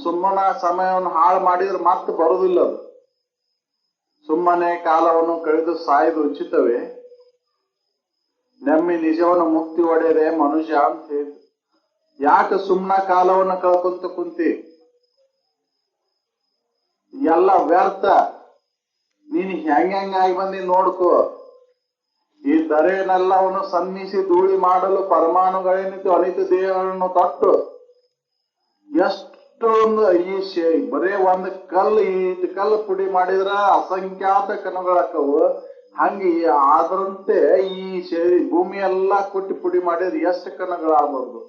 ಸುಮ್ಮನ ಸಮಯವನ್ನು ಹಾಳು ಮಾಡಿದ್ರೆ ಮತ್ತೆ ಬರೋದಿಲ್ಲ. ಅದು ಸುಮ್ಮನೆ ಕಾಲವನ್ನು ಕಳೆದು ಸಾಯ್ದು ಉಚಿತವೇ, ನೆಮ್ಮಿ ನಿಜವನ್ನು ಮುಕ್ತಿ ಒಡೆಯದೆ ಮನುಷ್ಯ ಅಂತ ಹೇಳಿ. ಯಾಕೆ ಸುಮ್ನ ಕಾಲವನ್ನು ಕಳ್ಕೊಂತ ಕುಂತಿ? ಎಲ್ಲ ವ್ಯರ್ಥ. ನೀನ್ ಹೆಂಗಾಗಿ ಬಂದಿ ನೋಡ್ಕೋ. ಈ ಧರೆಯನ್ನೆಲ್ಲವನ್ನು ಸನ್ನಿಸಿ ಧೂಳಿ ಮಾಡಲು ಪರಮಾಣುಗಳೇನಿತ್ತು ಅನಿತ ದೇಹಗಳನ್ನು ತೊಟ್ಟು ಎಷ್ಟೊಂದು ಬರೇ ಒಂದ್ ಕಲ್ಲು ಈ ಕಲ್ಲು ಪುಡಿ ಮಾಡಿದ್ರ ಅಸಂಖ್ಯಾತ ಕಣಗಳಾಕವು. ಹಂಗೆ ಆದ್ರಂತೆ ಈ ಭೂಮಿ ಎಲ್ಲಾ ಕೊಟ್ಟಿ ಪುಡಿ ಮಾಡಿದ್ರೆ ಎಷ್ಟು ಕಣಗಳಾಗ್ಬಾರ್ದು.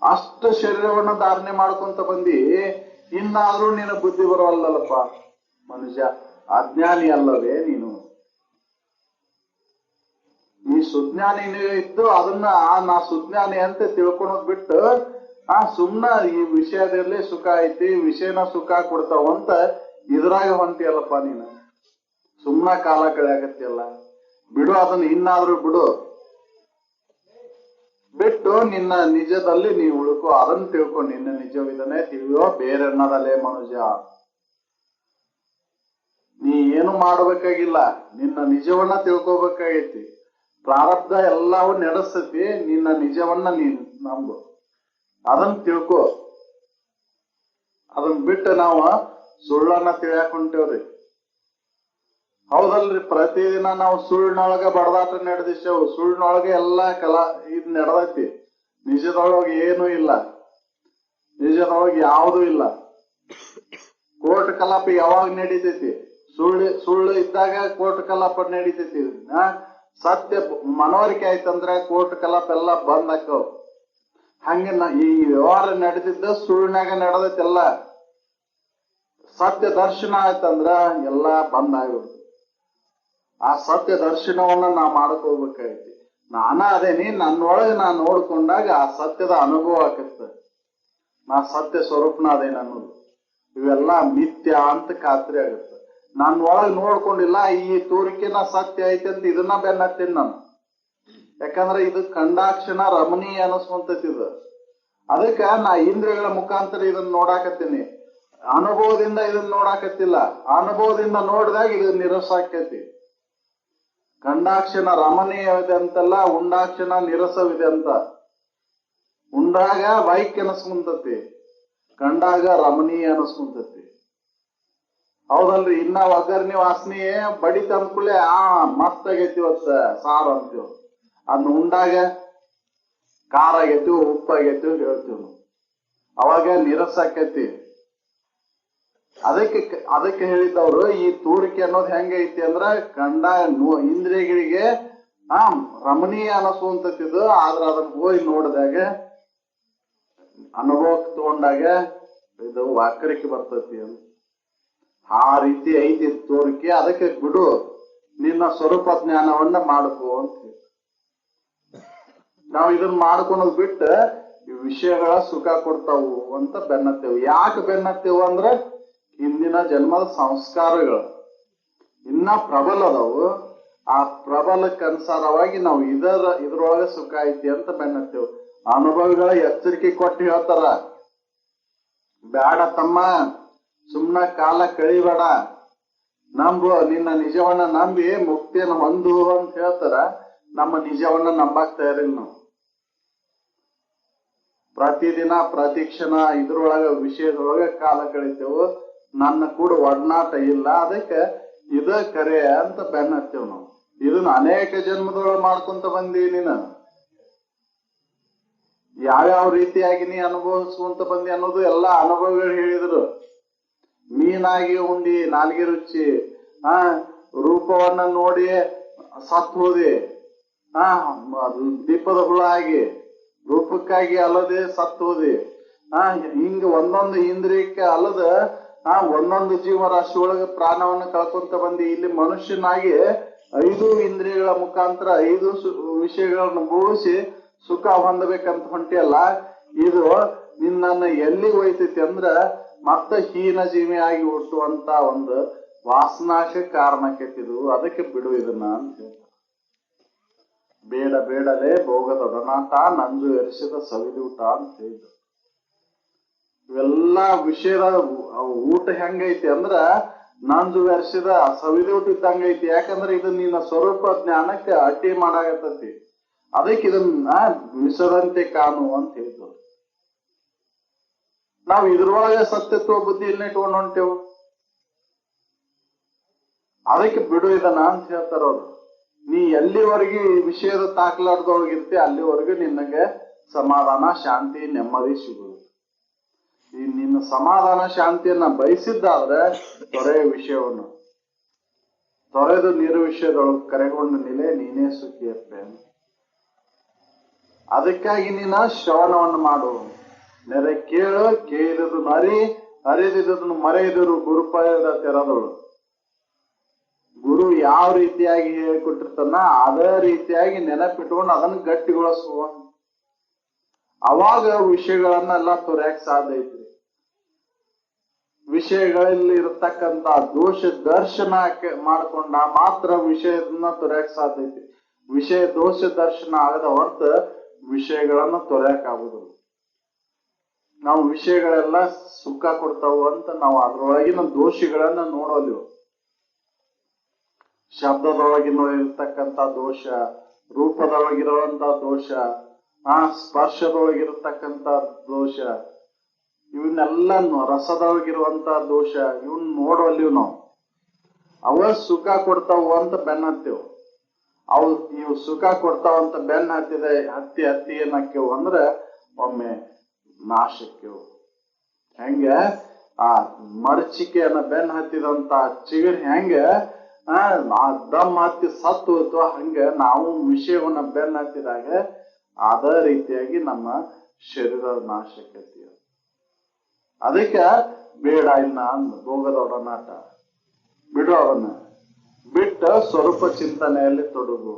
ಅಷ್ಟು ಶರೀರವನ್ನು ಧಾರಣೆ ಮಾಡ್ಕೊಂತ ಬಂದಿ, ಇನ್ನಾದ್ರೂ ನೀನು ಬುದ್ಧಿ ಬರೋಲ್ಲಲ್ಲಪ್ಪ ಮನುಷ್ಯ. ಅಜ್ಞಾನಿ ಅಲ್ಲವೇ ನೀನು? ಈ ಸುಜ್ಞಾನಿ ಇದ್ದು ಅದನ್ನ ನಾ ಸುಜ್ಞಾನಿ ಅಂತ ತಿಳ್ಕೊಳೋದ್ ಬಿಟ್ಟು ಸುಮ್ನ ಈ ವಿಷಯದಲ್ಲಿ ಸುಖ ಐತಿ, ವಿಷಯನ ಸುಖ ಕೊಡ್ತಾವಂತ ಇದ್ರಾಗ ಹೊಂಟಿಯಲ್ಲಪ್ಪ ನೀನು. ಸುಮ್ನ ಕಾಲ ಕಳೆಯಾಕತ್ತಿಯಲ್ಲ. ಬಿಡು ಅದನ್ನ, ಇನ್ನಾದ್ರೂ ಬಿಡು. ಬಿಟ್ಟು ನಿನ್ನ ನಿಜದಲ್ಲಿ ನೀವು ಉಳ್ಕೋ. ಅದನ್ನ ತಿಳ್ಕೊ. ನಿನ್ನ ನಿಜವಿದನೆ ತಿಳಿಯೋ, ಬೇರೆ ಅನ್ನೋದಲ್ಲೇ ಮನುಷ್ಯ. ನೀ ಏನು ಮಾಡ್ಬೇಕಾಗಿಲ್ಲ, ನಿನ್ನ ನಿಜವನ್ನ ತಿಳ್ಕೊಬೇಕಾಗೈತಿ. ಪ್ರಾರಬ್ಧ ಎಲ್ಲವೂ ನಡೆಸ್ತೈತಿ, ನಿನ್ನ ನಿಜವನ್ನ ನೀನ್ ನಂಬು. ಅದನ್ನ ತಿಳ್ಕೊ. ಅದನ್ನ ಬಿಟ್ಟು ನಾವು ಸುಳ್ಳನ್ನ ತಿಳಿಯಾಕ ಹೊಂಟೇವ್ರಿ. ಹೌದಲ್ರಿ? ಪ್ರತಿದಿನ ನಾವು ಸುಳ್ಳಿನೊಳಗ ಬಡದಾಟ ನಡೆದಿದ್ದೇವು. ಸುಳ್ಳಿನೊಳಗೆ ಎಲ್ಲಾ ಇದ್ ನಡೆದೈತಿ. ನಿಜದೊಳಗೆ ಏನೂ ಇಲ್ಲ, ನಿಜದೊಳಗೆ ಯಾವುದೂ ಇಲ್ಲ. ಕೋರ್ಟ್ ಕಲಾಪ ಯಾವಾಗ ನಡೀತೈತಿ? ಸುಳ್ಳು ಇದ್ದಾಗ ಕೋರ್ಟ್ ಕಲಾಪ ನಡೀತೈತಿ. ಸತ್ಯ ಮನವರಿಕೆ ಆಯ್ತಂದ್ರ ಕೋರ್ಟ್ ಕಲಾಪ ಎಲ್ಲ ಬಂದ್ ಹಾಕವ್. ಹಂಗ ಈ ವ್ಯವಹಾರ ನಡೆದಿದ್ದ ಸುಳ್ಳಿನಾಗ ನಡೆದೈತೆಲ್ಲ. ಸತ್ಯ ದರ್ಶನ ಆಯ್ತಂದ್ರ ಎಲ್ಲಾ ಬಂದ್ ಆಗ್ಬಿಡ್ತು. ಆ ಸತ್ಯ ದರ್ಶನವನ್ನ ನಾ ಮಾಡ್ಕೋಬೇಕಾಗೈತಿ. ಅದೇನಿ, ನನ್ನೊಳಗೆ ನಾ ನೋಡ್ಕೊಂಡಾಗ ಆ ಸತ್ಯದ ಅನುಭವ ಆಕತ್ತ. ನಾ ಸತ್ಯ ಸ್ವರೂಪನ ಅದೇನ ಅನ್ನೋದು. ಇವೆಲ್ಲ ಮಿಥ್ಯ ಅಂತ ಖಾತ್ರಿ ಆಗುತ್ತೆ. ನನ್ನ ಒಳಗ್ ನೋಡ್ಕೊಂಡಿಲ್ಲ, ಈ ತೋರಿಕೆನ ಸತ್ಯ ಐತೆ ಅಂತ ಇದನ್ನ ಬೆನ್ನತ್ತೀನಿ ನಾನು. ಯಾಕಂದ್ರೆ ಇದು ಕಂಡಾಕ್ಷಣ ರಮಣೀಯ ಅನಿಸ್ಕೊಂತೈತಿದ. ಅದಕ್ಕ ನಾ ಇಂದ್ರಿಯಗಳ ಮುಖಾಂತರ ಇದನ್ನ ನೋಡಾಕತ್ತೀನಿ, ಅನುಭವದಿಂದ ಇದನ್ನ ನೋಡಾಕತ್ತಿಲ್ಲ. ಅನುಭವದಿಂದ ನೋಡಿದಾಗ ಇದು ನಿರಸಾಕೈತಿ. ಕಂಡಾಕ್ಷಣ ರಮಣೀಯವಿದೆ ಅಂತಲ್ಲ, ಉಂಡಾಕ್ಷಣ ನಿರಸವಿದೆ ಅಂತ. ಉಂಡಾಗ ವೈಕ್ ಅನಿಸ್ಕೊಂತತಿ, ಕಂಡಾಗ ರಮಣೀಯ ಅನಿಸ್ಕೊಂತತಿ. ಹೌದಲ್ರಿ? ಇನ್ನ ಒಗ್ಗರ್ನಿ ವಾಸನೆ ಬಡಿತ ಅಂದ್ಕೂಲೆ ಮಸ್ತ್ ಆಗೈತಿ ಇವತ್ತ ಸಾರು ಅಂತೀವ್. ಅದನ್ನ ಉಂಡಾಗ ಖಾರ ಆಗೈತಿ, ಉಪ್ಪಾಗೈತಿ ಹೇಳ್ತೀವ್. ಅವಾಗ ನಿರಸಾಕೈತಿ. ಅದಕ್ಕೆ ಹೇಳಿದವ್ರು, ಈ ತೂರಿಕೆ ಅನ್ನೋದು ಹೆಂಗೈತಿ ಅಂದ್ರ ಇಂದ್ರಿಯಗಳಿಗೆ ರಮಣೀಯ ಅನಿಸುವಂತದ್ದು. ಆದ್ರ ಅದನ್ನ ಹೋಗಿ ನೋಡಿದಾಗ, ಅನುಭವಕ್ಕೆ ತಗೊಂಡಾಗ ಇದು ವಾಕರಿಕೆ ಬರ್ತೈತಿ ಅಂತ. ಆ ರೀತಿ ಐತಿ ತೋರಿಕೆ. ಅದಕ್ಕೆ ಬಿಡು, ನಿನ್ನ ಸ್ವರೂಪ ಜ್ಞಾನವನ್ನ ಮಾಡ್ಕೋ ಅಂತ. ನಾವ್ ಇದನ್ನ ಮಾಡ್ಕೊಳೋದ್ ಬಿಟ್ಟು ಈ ವಿಷಯಗಳ ಸುಖ ಕೊಡ್ತಾವು ಅಂತ ಬೆನ್ನತ್ತೇವು. ಯಾಕೆ ಬೆನ್ನತ್ತೇವು ಅಂದ್ರ ಹಿಂದಿನ ಜನ್ಮದ ಸಂಸ್ಕಾರಗಳು ಇನ್ನ ಪ್ರಬಲ ಅದಾವು. ಆ ಪ್ರಬಲಕ್ಕನುಸಾರವಾಗಿ ನಾವು ಇದ್ರೊಳಗ ಸುಖ ಐತಿ ಅಂತ ಬೆನ್ನತ್ತೇವು. ಅನುಭವಿಗಳ ಎಚ್ಚರಿಕೆ ಕೊಟ್ಟು ಹೇಳ್ತಾರ, ಬ್ಯಾಡ ತಮ್ಮ, ಸುಮ್ನ ಕಾಲ ಕಳಿಬೇಡ, ನಂಬು, ನಿನ್ನ ನಿಜವನ್ನ ನಂಬಿ ಮುಕ್ತಿಯನ್ನು ಹೊಂದು ಅಂತ ಹೇಳ್ತಾರ. ನಮ್ಮ ನಿಜವನ್ನ ನಂಬಕ್ ತಯಾರಿಲ್ಲ ನಾವು. ಪ್ರತಿದಿನ ಪ್ರತಿಕ್ಷಣ ಇದ್ರೊಳಗ ವಿಷಯದೊಳಗ ಕಾಲ ಕಳಿತೇವು. ನನ್ನ ಕೂಡ ಒಡನಾಟ ಇಲ್ಲ, ಅದಕ್ಕೆ ಇದ ಕರೆ ಅಂತ ಬೆನ್ನ ಹತ್ತೇವ್ ನಾವು. ಇದನ್ನ ಅನೇಕ ಜನ್ಮದೊಳಗ ಮಾಡ್ಕೊಂತ ಬಂದಿ ನೀನು. ಯಾವ್ಯಾವ ರೀತಿಯಾಗಿ ನೀ ಅನುಭವಿಸ್ಕೊಂತ ಬಂದಿ ಅನ್ನೋದು ಎಲ್ಲಾ ಅನುಭವಗಳು ಹೇಳಿದ್ರು. ಮೀನಾಗಿ ಉಂಡಿ ನಾಲ್ಗೆ ರುಚಿ, ರೂಪವನ್ನ ನೋಡಿ ಸತ್ ಹೋದಿ, ದೀಪದ ಹುಳ ಆಗಿ ರೂಪಕ್ಕಾಗಿ ಅಲ್ಲದೆ ಸತ್ ಹೋದಿ. ಹಿಂಗ ಒಂದೊಂದು ಇಂದ್ರಿಯಕ್ಕೆ ಅಲ್ಲದ ಒಂದೊಂದು ಜೀವರಾಶಿ ಒಳಗ ಪ್ರಾಣವನ್ನ ಕಳ್ಕೊಂತ ಬಂದಿ. ಇಲ್ಲಿ ಮನುಷ್ಯನಾಗಿ 5 ಇಂದ್ರಿಯಗಳ ಮುಖಾಂತರ 5 ವಿಷಯಗಳನ್ನು ಭೂಷಿ ಸುಖ ಹೊಂದಬೇಕಂತ ಹೊಂಟಿಯಲ್ಲ, ಇದು ನಿನ್ನನ್ನ ಎಲ್ಲಿ ಒಯ್ತೈತಿ ಅಂದ್ರ ಮತ್ತ ಹೀನ ಜೀವಿಯಾಗಿ ಹುಟ್ಟುವಂತ ಒಂದು ವಾಸನಾಕ್ಕೆ ಕಾರಣಕ್ಕೆತಿದು. ಅದಕ್ಕೆ ಬಿಡು ಇದನ್ನ ಅಂತ ಹೇಳ್ತಾರೆ. ಬೇಡ ಬೇಡಲೇ ಭೋಗದ ಒಡನಾಟ, ನಂಜು ಎರಿಸಿದ ಸವಿದೂಟ ಅಂತ ಹೇಳಿದ್ರು. ಇವೆಲ್ಲಾ ವಿಷಯದ ಊಟ ಹೆಂಗೈತಿ ಅಂದ್ರ ನಂಜು ಎರಿಸಿದ ಸವಿದೂಟ ಇದ್ದಂಗೈತಿ. ಯಾಕಂದ್ರೆ ಇದು ನಿನ್ನ ಸ್ವರೂಪ ಜ್ಞಾನಕ್ಕೆ ಅಡ್ಡಿ ಮಾಡಾಗತ್ತತಿ. ಅದಕ್ಕೆ ಇದನ್ನ ವಿಷದಂತೆ ಕಾಣು ಅಂತ ಹೇಳಿದ್ರು. ನಾವ್ ಇದ್ರೊಳಗೆ ಸತ್ಯತ್ವ ಬುದ್ಧಿ ಇಲ್ಲಿ ಇಟ್ಕೊಂಡು ಹೊಂಟೇವು. ಅದಕ್ಕೆ ಬಿಡು ಇದನ್ನ ಅಂತ ಹೇಳ್ತಾರ ಅವ್ರು. ನೀ ಎಲ್ಲಿವರೆಗೆ ಈ ವಿಷಯದ ತಾಕ್ಲಾಡ್ದೊಳಗಿರ್ತಿ ಅಲ್ಲಿವರೆಗೂ ನಿನಗೆ ಸಮಾಧಾನ, ಶಾಂತಿ, ನೆಮ್ಮದಿ ಸಿಗುದು. ಈ ನಿನ್ನ ಸಮಾಧಾನ ಶಾಂತಿಯನ್ನ ಬಯಸಿದ್ದಾದ್ರೆ ತೊರೆಯ ವಿಷಯವನ್ನು ತೊರೆದು ನೀರು ವಿಷಯದೊಳಗೆ ಕರೆಗೊಂಡು ನಿಲೆ ನೀನೇ ಸುಖಿ ಇರ್ತೆ. ಅದಕ್ಕಾಗಿ ನೀನ ಶ್ರವಣವನ್ನು ಮಾಡು. ನೆರೆ ಕೇಳು, ಕೇಳಿದುದನ್ನು ಅರಿದಿದ್ದನ್ನು ಮರೆಯದಿರು. ಗುರುಪಾಯದ ತೆರದಳು. ಗುರು ಯಾವ ರೀತಿಯಾಗಿ ಹೇಳಿಕೊಟ್ಟಿರ್ತಾನ ಅದೇ ರೀತಿಯಾಗಿ ನೆನಪಿಟ್ಕೊಂಡು ಅದನ್ನ ಗಟ್ಟಿಗೊಳಿಸುವ. ಅವಾಗ ವಿಷಯಗಳನ್ನೆಲ್ಲ ತೊರೆಯಕ್ ಸಾಧ್ಯ ಐತ್ರಿ. ವಿಷಯಗಳಲ್ಲಿ ಇರತಕ್ಕಂತ ದೋಷ ದರ್ಶನ ಮಾಡ್ಕೊಂಡ ಮಾತ್ರ ವಿಷಯದನ್ನ ತೊರೆಯಕ್ ಸಾಧ್ಯ ಐತಿ. ವಿಷಯ ದೋಷ ದರ್ಶನ ಆಗದ ಹೊರತು ವಿಷಯಗಳನ್ನ ತೊರೆಯಕ್ ಆಗುದಿಲ್ಲ. ನಾವು ವಿಷಯಗಳೆಲ್ಲ ಸುಖ ಕೊಡ್ತಾವು ಅಂತ ನಾವು ಅದ್ರೊಳಗಿನ ದೋಷಿಗಳನ್ನ ನೋಡೋಲ್ವ. ಶಬ್ದದೊಳಗಿನ ಇರ್ತಕ್ಕಂಥ ದೋಷ, ರೂಪದೊಳಗಿರುವಂತ ದೋಷ, ಸ್ಪರ್ಶದೊಳಗಿರತಕ್ಕಂತ ದೋಷ, ಇವನ್ನೆಲ್ಲ ರಸದೊಳಗಿರುವಂತ ದೋಷ, ಇವನ್ ನೋಡೋಲ್ಲಿವ್ ನಾವು. ಅವ ಸುಖ ಕೊಡ್ತಾವು ಅಂತ ಬೆನ್ನ ಹತ್ತೇವು. ಇವು ಸುಖ ಕೊಡ್ತಾವಂತ ಬೆನ್ನ ಹತ್ತಿ ಏನಾಕ್ಯವು ಅಂದ್ರೆ ಒಮ್ಮೆ ನಾಶಕ್ಕೆವು. ಹೆಂಗೆ ಆ ಮರಚಿಕೆಯನ್ನ ಬೆನ್ನ ಹತ್ತಿದಂತ ಚಿಗುರು ಹೆಂಗೆ ದಮ್ ಹತ್ತಿ ಸತ್ತು ಹೋಯ್ತು, ಹಂಗೆ ನಾವು ವಿಷಯವನ್ನ ಬೆನ್ನ ಹತ್ತಿದಾಗ ಅದೇ ರೀತಿಯಾಗಿ ನಮ್ಮ ಶರೀರದ ನಾಶಕ್ಕತಿ. ಅದಕ್ಕೆ ಬೇಡ ಇನ್ನ ಭೋಗದ ಒಡನಾಟ, ಬಿಡು. ಅವನ್ನ ಬಿಟ್ಟ ಸ್ವರೂಪ ಚಿಂತನೆಯಲ್ಲಿ ತೊಡಗು.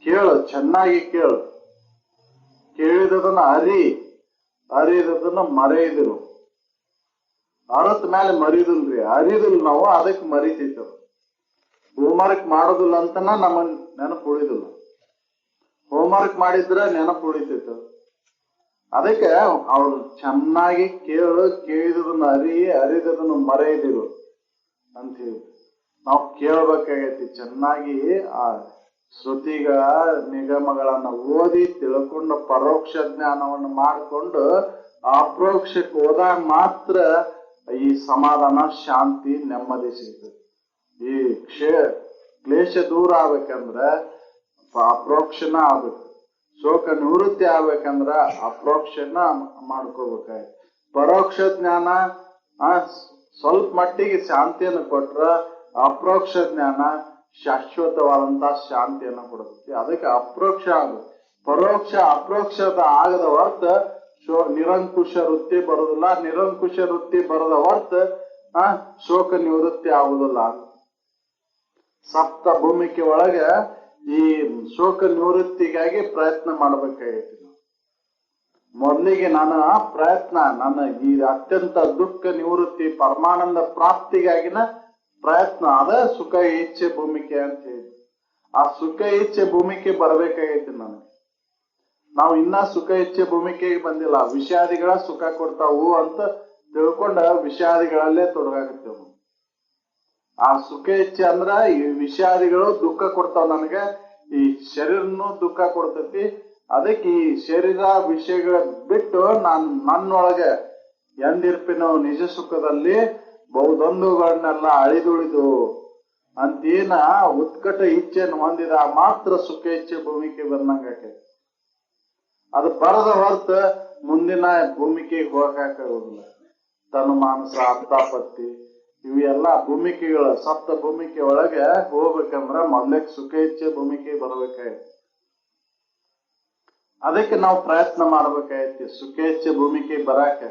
ಕೇಳು, ಚೆನ್ನಾಗಿ ಕೇಳು. ಕೇಳಿದದನ್ನ ಅರಿದದನ್ನ ಮರೆಯದಿರು. ಅರತ್ ಮೇಲೆ ಮರಿದಿಲ್ರಿ, ಅರಿದಿಲ್ ನಾವು, ಅದಕ್ಕೆ ಮರಿತೈತದ. ಹೋಮ್ವರ್ಕ್ ಮಾಡೋದಿಲ್ಲ ಅಂತನ ನಮ್ಮ ನೆನಪು ಉಳಿದಿಲ್ಲ. ಹೋಮ್ವರ್ಕ್ ಮಾಡಿದ್ರೆ ನೆನಪು ಉಳಿತೈತದ. ಅದಕ್ಕೆ ಅವ್ರು ಚೆನ್ನಾಗಿ ಕೇಳು, ಕೇಳಿದದನ್ನ ಅರಿದದನ್ನು ಮರೆಯದಿರು ಅಂತ ಹೇಳಿ ನಾವು ಕೇಳ್ಬೇಕಾಗೈತಿ. ಚೆನ್ನಾಗಿ ಆ ಶ್ರುತಿಗಳ ನಿಗಮಗಳನ್ನ ಓದಿ ತಿಳ್ಕೊಂಡು ಪರೋಕ್ಷ ಜ್ಞಾನವನ್ನು ಮಾಡಿಕೊಂಡು ಅಪ್ರೋಕ್ಷಕ್ಕೆ ಹೋದಾಗ ಮಾತ್ರ ಈ ಸಮಾಧಾನ, ಶಾಂತಿ, ನೆಮ್ಮದಿ ಸಿಗ್ತದೆ. ಈ ಕ್ಲೇಶ ದೂರ ಆಗ್ಬೇಕಂದ್ರ ಅಪ್ರೋಕ್ಷನ ಆಗ್ಬೇಕು. ಶೋಕ ನಿವೃತ್ತಿ ಆಗ್ಬೇಕಂದ್ರ ಅಪ್ರೋಕ್ಷನ ಮಾಡ್ಕೋಬೇಕಾಯ್ತು. ಪರೋಕ್ಷ ಜ್ಞಾನ ಸ್ವಲ್ಪ ಮಟ್ಟಿಗೆ ಶಾಂತಿಯನ್ನು ಕೊಟ್ರ ಅಪ್ರೋಕ್ಷ ಜ್ಞಾನ ಶಾಶ್ವತವಾದಂತ ಶಾಂತಿಯನ್ನು ಕೊಡುತ್ತೆ. ಅದಕ್ಕೆ ಅಪ್ರೋಕ್ಷ ಆಗುತ್ತೆ. ಪರೋಕ್ಷ ಅಪ್ರೋಕ್ಷದ ಆಗದ ಹೊರ್ತ ನಿರಂಕುಶ ವೃತ್ತಿ ಬರುದಿಲ್ಲ. ನಿರಂಕುಶ ವೃತ್ತಿ ಬರದ ಹೊರ್ತ ಶೋಕ ನಿವೃತ್ತಿ ಆಗುದಿಲ್ಲ. ಸಪ್ತ ಭೂಮಿಕೆ ಒಳಗೆ ಈ ಶೋಕ ನಿವೃತ್ತಿಗಾಗಿ ಪ್ರಯತ್ನ ಮಾಡ್ಬೇಕಾಗೈತಿ. ಮೊದಲಿಗೆ ನನ್ನ ಈ ಅತ್ಯಂತ ದುಃಖ ನಿವೃತ್ತಿ ಪರಮಾನಂದ ಪ್ರಾಪ್ತಿಗಾಗಿನ ಪ್ರಯತ್ನ ಅದ ಸುಖ ಇಚ್ಛೆ ಭೂಮಿಕೆ ಅಂತ ಹೇಳಿ. ಆ ಸುಖ ಇಚ್ಛೆ ಭೂಮಿಕೆ ಬರ್ಬೇಕಾಗೈತಿ ನನಗೆ. ನಾವು ಇನ್ನ ಸುಖ ಇಚ್ಛೆ ಭೂಮಿಕೆಗೆ ಬಂದಿಲ್ಲ. ವಿಷಾದಿಗಳ ಸುಖ ಕೊಡ್ತಾವು ಅಂತ ತಿಳ್ಕೊಂಡ ವಿಷಾದಿಗಳಲ್ಲೇ ತೊಡಗಾಗುತ್ತೇವೆ. ಆ ಸುಖ ಇಚ್ಛೆ ಅಂದ್ರ ಈ ವಿಷಾದಿಗಳು ದುಃಖ ಕೊಡ್ತಾವ. ನನಗೆ ಈ ಶರೀರನು ದುಃಖ ಕೊಡ್ತೈತಿ. ಅದಕ್ಕೆ ಈ ಶರೀರ ವಿಷಯಗಳ ಬಿಟ್ಟು ನನ್ನೊಳಗೆ ಎಂದಿರ್ಪಿನ ನಿಜ ಸುಖದಲ್ಲಿ ಬಹುದೊಂದುಗಳನ್ನೆಲ್ಲ ಅಳಿದುಳಿದು ಅಂತೇನ ಉತ್ಕಟ ಇಚ್ಛೆಯನ್ನು ಹೊಂದಿದ ಮಾತ್ರ ಸುಖ ಇಚ್ಛೆ ಭೂಮಿಕೆ ಬಂದಂಗಾಕೈತಿ. ಅದು ಬರದ ಹೊರತ ಮುಂದಿನ ಭೂಮಿಕೆಗೆ ಹೋಗಕ್ಕಾಗೋದಿಲ್ಲ. ತನು ಮಾನಸ ಅರ್ಥಾಪತ್ತಿ ಇವೆಲ್ಲ ಭೂಮಿಕೆಗಳು ಸಪ್ತ ಭೂಮಿಕೆ ಒಳಗೆ ಹೋಗ್ಬೇಕಂದ್ರ ಮೊದ್ಲಕ್ಕೆ ಸುಖ ಇಚ್ಛೆ ಭೂಮಿಕೆ ಬರ್ಬೇಕಾಯ್ತು. ಅದಕ್ಕೆ ನಾವು ಪ್ರಯತ್ನ ಮಾಡ್ಬೇಕಾಯ್ತಿ ಸುಖ ಇಚ್ಛೆ ಭೂಮಿಕೆ ಬರಾಕ.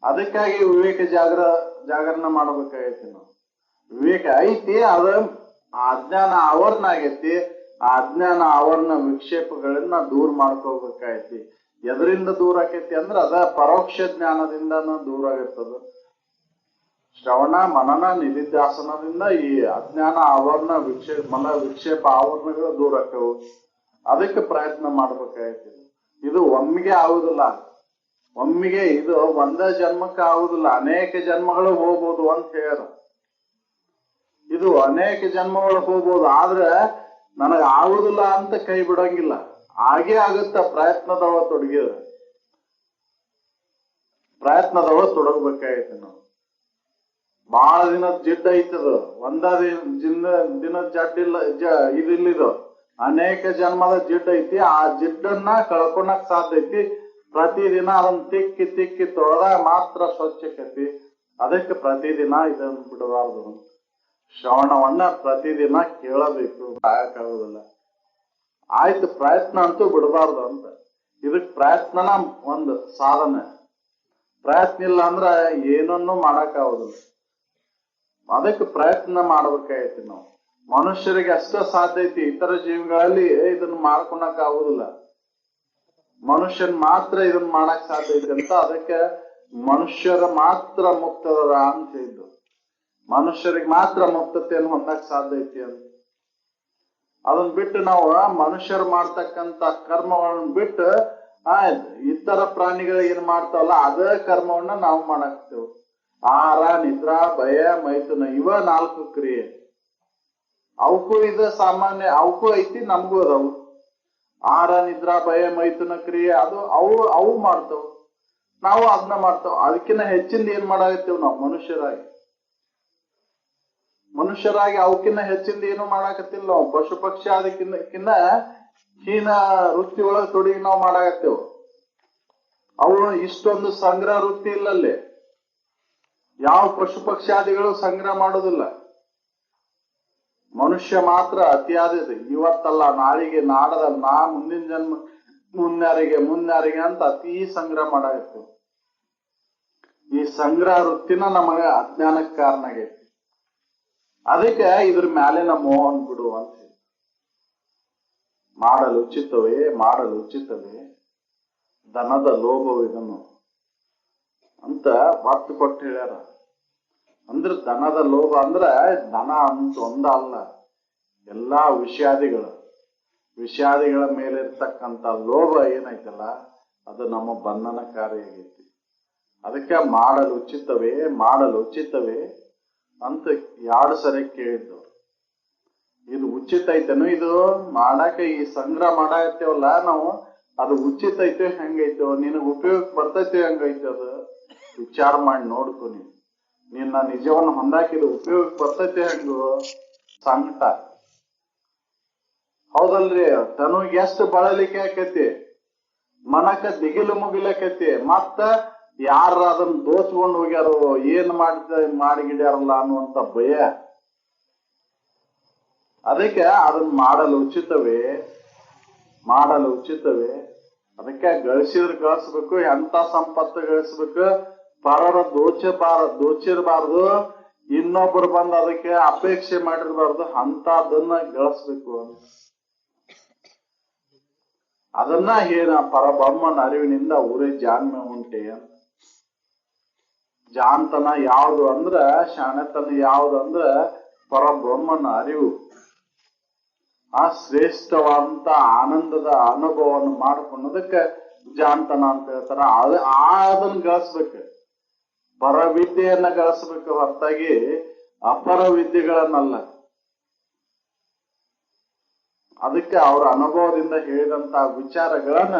ಅದಕ್ಕಾಗಿ ವಿವೇಕ ಜಾಗರಣ ಮಾಡ್ಬೇಕಾಗೈತಿ. ನಾವು ವಿವೇಕ ಐತಿ, ಅದ ಅಜ್ಞಾನ ಆವರಣ ಆಗೈತಿ. ಆ ಅಜ್ಞಾನ ಆವರಣ ವಿಕ್ಷೇಪಗಳನ್ನ ದೂರ ಮಾಡ್ಕೋಬೇಕಾಯ್ತಿ. ಎದರಿಂದ ದೂರ ಆಕೈತಿ ಅಂದ್ರ ಅದ ಪರೋಕ್ಷ ಜ್ಞಾನದಿಂದನ ದೂರ ಆಗಿರ್ತದ. ಶ್ರವಣ ಮನನ ನಿಧಿಧ್ಯಾಸನದಿಂದ ಈ ಅಜ್ಞಾನ ಆವರಣ ಮನ ವಿಕ್ಷೇಪ ಆವರಣಗಳು ದೂರ ಆಕವು. ಅದಕ್ಕೆ ಪ್ರಯತ್ನ ಮಾಡ್ಬೇಕಾಯ್ತಿ. ಇದು ಒಮ್ಮೆಗೆ ಆಗುದಿಲ್ಲ. ಒಮ್ಮೆಗೆ ಇದು ಒಂದೇ ಜನ್ಮಕ್ಕೆ ಆಗುದಿಲ್ಲ. ಅನೇಕ ಜನ್ಮಗಳು ಹೋಗ್ಬೋದು ಅಂತ ಹೇಳ್ಯಾರ. ಇದು ಅನೇಕ ಜನ್ಮಗಳು ಹೋಗ್ಬೋದು. ಆದ್ರೆ ನನಗ ಆಗುದಿಲ್ಲ ಅಂತ ಕೈ ಬಿಡಂಗಿಲ್ಲ. ಹಾಗೆ ಆಗುತ್ತ ಪ್ರಯತ್ನದೊಳಗ ತೊಡಗಿದ್ರೆ. ಪ್ರಯತ್ನದೊಳಗ ತೊಡಗಬೇಕಾಗೈತಿ ನಾವು. ಬಹಳ ದಿನದ ಜಿಡ್ಡ ಐತದ. ಒಂದ ದಿನದ ಜಡ್ಡಿಲ್ಲ ಇದಿಲ್ಲಿದು. ಅನೇಕ ಜನ್ಮದ ಜಿಡ್ಡ ಐತಿ. ಆ ಜಿಡ್ಡನ್ನ ಕಳ್ಕೊಳಕ್ ಸಾಧ್ಯ ಐತಿ. ಪ್ರತಿದಿನ ಅದನ್ನ ತಿಕ್ಕಿ ತಿಕ್ಕಿ ತೊಳೆದ ಮಾತ್ರ ಸ್ವಚ್ಛಕತಿ. ಅದಕ್ಕೆ ಪ್ರತಿದಿನ ಇದನ್ನ ಬಿಡಬಾರ್ದು. ಶ್ರವಣವನ್ನ ಪ್ರತಿದಿನ ಕೇಳಬೇಕು. ಆಗೋದಿಲ್ಲ. ಆಯ್ತು, ಪ್ರಯತ್ನ ಅಂತೂ ಬಿಡಬಾರ್ದು ಅಂತ. ಇದಕ್ ಪ್ರಯತ್ನನ ಒಂದು ಸಾಧನೆ. ಪ್ರಯತ್ನ ಇಲ್ಲ ಅಂದ್ರ ಏನನ್ನೂ ಮಾಡಕ್ ಆಗೋದಿಲ್ಲ. ಅದಕ್ಕೆ ಪ್ರಯತ್ನ ಮಾಡ್ಬೇಕಾಗೈತಿ ನಾವು. ಮನುಷ್ಯರಿಗೆ ಅಷ್ಟ ಸಾಧ್ಯ ಐತಿ. ಇತರ ಜೀವಿಗಳಲ್ಲಿ ಇದನ್ನ ಮಾಡ್ಕೊಳಕ್ ಆಗುದಿಲ್ಲ. ಮನುಷ್ಯನ್ ಮಾತ್ರ ಇದನ್ನ ಮಾಡಕ್ ಸಾಧ್ಯ ಐತಿ ಅಂತ. ಅದಕ್ಕೆ ಮನುಷ್ಯರ ಮಾತ್ರ ಮುಕ್ತದ ಅಂತ ಹೇಳಿದ್ದು. ಮನುಷ್ಯರಿಗೆ ಮಾತ್ರ ಮುಕ್ತತೆಯನ್ನು ಹೊಂದಕ್ ಸಾಧ್ಯ ಐತಿ ಅಂತ. ಅದನ್ನ ಬಿಟ್ಟು ನಾವು ಮನುಷ್ಯರು ಮಾಡ್ತಕ್ಕಂತ ಕರ್ಮಗಳನ್ನ ಬಿಟ್ಟು ಇತರ ಪ್ರಾಣಿಗಳು ಏನ್ ಮಾಡ್ತಾವಲ್ಲ ಅದೇ ಕರ್ಮವನ್ನ ನಾವು ಮಾಡಾಕ್ತೇವೆ. ಆಹಾರ, ನಿದ್ರಾ, ಭಯ, ಮೈಥುನ ಇವ 4 ಕ್ರಿಯೆ. ಅವಕ್ಕೂ ಇದು ಸಾಮಾನ್ಯ. ಅವಕ್ಕೂ ಐತಿ, ನಮಗೂ ಅದಾವು. ಆಹಾರ, ನಿದ್ರಾ, ಭಯ, ಮೈಥುನ ಕ್ರಿಯೆ ಅದು ಅವು ಮಾಡ್ತಾವ. ನಾವು ಅದನ್ನ ಮಾಡ್ತಾವ. ಅದಕ್ಕಿಂತ ಹೆಚ್ಚಿಂದ ಏನ್ ಮಾಡಾಕತ್ತೇವ್ ನಾವು ಮನುಷ್ಯರಾಗಿ ಅವಕ್ಕಿಂತ ಹೆಚ್ಚಿಂದ ಏನು ಮಾಡಾಕತ್ತಿಲ್ಲ ನಾವು. ಪಶು ಪಕ್ಷಿ ಅದಕ್ಕಿನ್ನ ಹೀನ ವೃತ್ತಿ ಒಳಗೆ ತೊಡಗಿ ನಾವು ಮಾಡಾಕತ್ತೇವ್. ಅವು ಇಷ್ಟೊಂದು ಸಂಗ್ರಹ ವೃತ್ತಿ ಇಲ್ಲಲ್ಲಿ. ಯಾವ ಪಶು ಪಕ್ಷಾದಿಗಳು ಸಂಗ್ರಹ ಮಾಡೋದಿಲ್ಲ. ಮನುಷ್ಯ ಮಾತ್ರ ಅತಿಯಾದ ಇವತ್ತಲ್ಲ ನಾಳಿಗೆ, ನಾಡದ ಮುಂದಿನ ಜನ್ಮ, ಮುನ್ಯಾರಿಗೆ ಅಂತ ಅತಿ ಸಂಗ್ರಹ ಮಾಡಾಕತ್ತೇವ್. ಈ ಸಂಗ್ರಹ ವೃತ್ತಿನ ನಮಗ ಅಜ್ಞಾನಕ್ಕೆ ಕಾರಣ ಆಗೈತಿ. ಅದಕ್ಕೆ ಇದ್ರ ಮ್ಯಾಲಿನ ಮೋಹನ್ ಬಿಡು ಅಂತ ಹೇಳಿ. ಮಾಡಲು ಉಚಿತವೇ ಧನದ ಲೋಭವಿದನು ಅಂತ ಒತ್ತು ಕೊಟ್ಟು ಹೇಳ್ಯಾರ. ಅಂದ್ರ ಧನದ ಲೋಭ ಅಂದ್ರ ಧನ ಅಂತ ಒಂದಲ್ಲ, ಎಲ್ಲಾ ವಿಷಾದಿಗಳ ಮೇಲೆ ಇರ್ತಕ್ಕಂಥ ಲೋಭ ಏನೈತಲ್ಲ ಅದು ನಮ್ಮ ಬಂಧನಕಾರಿ ಆಗೈತಿ. ಅದಕ್ಕೆ ಮಾಡಲು ಉಚಿತವೇ ಅಂತ 2 ಸರಿ ಕೇಳಿದ್ದು. ಇದು ಉಚಿತ ಐತೇನು? ಇದು ಮಾಡಾಕ ಈ ಸಂಗ್ರಹ ಮಾಡಾಕತ್ತೇವಲ್ಲ ನಾವು, ಅದು ಉಚಿತ ಐತೋ ಹೆಂಗೈತೋ, ನಿನಗ್ ಉಪಯೋಗ ಬರ್ತೈತೋ ಹೆಂಗೈತೋ ಅದು ವಿಚಾರ ಮಾಡಿ ನೋಡ್ಕೊ. ನಿನ್ನ ನಿಜವನ್ನು ಹೊಂದಾಕಿದ ಉಪಯೋಗ ಬರ್ತೈತೆ ಹೆಂಗು ಸಂಕಟ. ಹೌದಲ್ರಿ? ತನಗ್ ಎಷ್ಟು ಬಳಲಿಕೆ ಆಕೈತಿ, ಮನಕ ದಿಗಿಲು ಮುಗಿಲಕೈತಿ. ಮತ್ತ ಯಾರ ಅದನ್ನ ದೋಚ್ಕೊಂಡು ಹೋಗ್ಯಾರೋ, ಏನ್ ಮಾಡಿಗಿಡ್ಯಾರಲ್ಲ ಅನ್ನುವಂತ ಭಯ. ಅದಕ್ಕೆ ಅದನ್ನ ಮಾಡಲು ಉಚಿತವೇ. ಅದಕ್ಕೆ ಗಳಿಸಿದ್ರೆ ಗಳಿಸ್ಬೇಕು, ಎಂತ ಸಂಪತ್ತು ಗಳಿಸ್ಬೇಕು, ಪರರ ದೋಚಿರಬಾರ್ದು, ಇನ್ನೊಬ್ಬರು ಬಂದು ಅದಕ್ಕೆ ಅಪೇಕ್ಷೆ ಮಾಡಿರ್ಬಾರ್ದು, ಅಂತದನ್ನ ಗಳಿಸ್ಬೇಕು ಅಂತ. ಅದನ್ನ ಏನ ಪರಬ್ರಹ್ಮನ ಅರಿವಿನಿಂದ ಊರೇ ಜಾಣ್ಮೆ ಉಂಟೆ ಅಂತ. ಜಾಣ್ತನ ಯಾವುದು ಅಂದ್ರ, ಶಾಣೆತನ ಯಾವುದು ಅಂದ್ರ ಪರಬ್ರಹ್ಮನ ಅರಿವು. ಆ ಶ್ರೇಷ್ಠವಾದಂತ ಆನಂದದ ಅನುಭವವನ್ನು ಮಾಡಿಕೊಳ್ಳೋದಕ್ಕೆ ಜಾಣ್ತನ ಅಂತ ಹೇಳ್ತಾರ. ಅದನ್ನ ಗಳಿಸ್ಬೇಕು, ಪರವಿದ್ಯೆಯನ್ನ ಗಳಿಸ್ಬೇಕು ಹೊರತಾಗಿ ಅಪರ ವಿದ್ಯೆಗಳನ್ನಲ್ಲ. ಅದಕ್ಕೆ ಅವ್ರ ಅನುಭವದಿಂದ ಹೇಳಿದಂತ ವಿಚಾರಗಳನ್ನ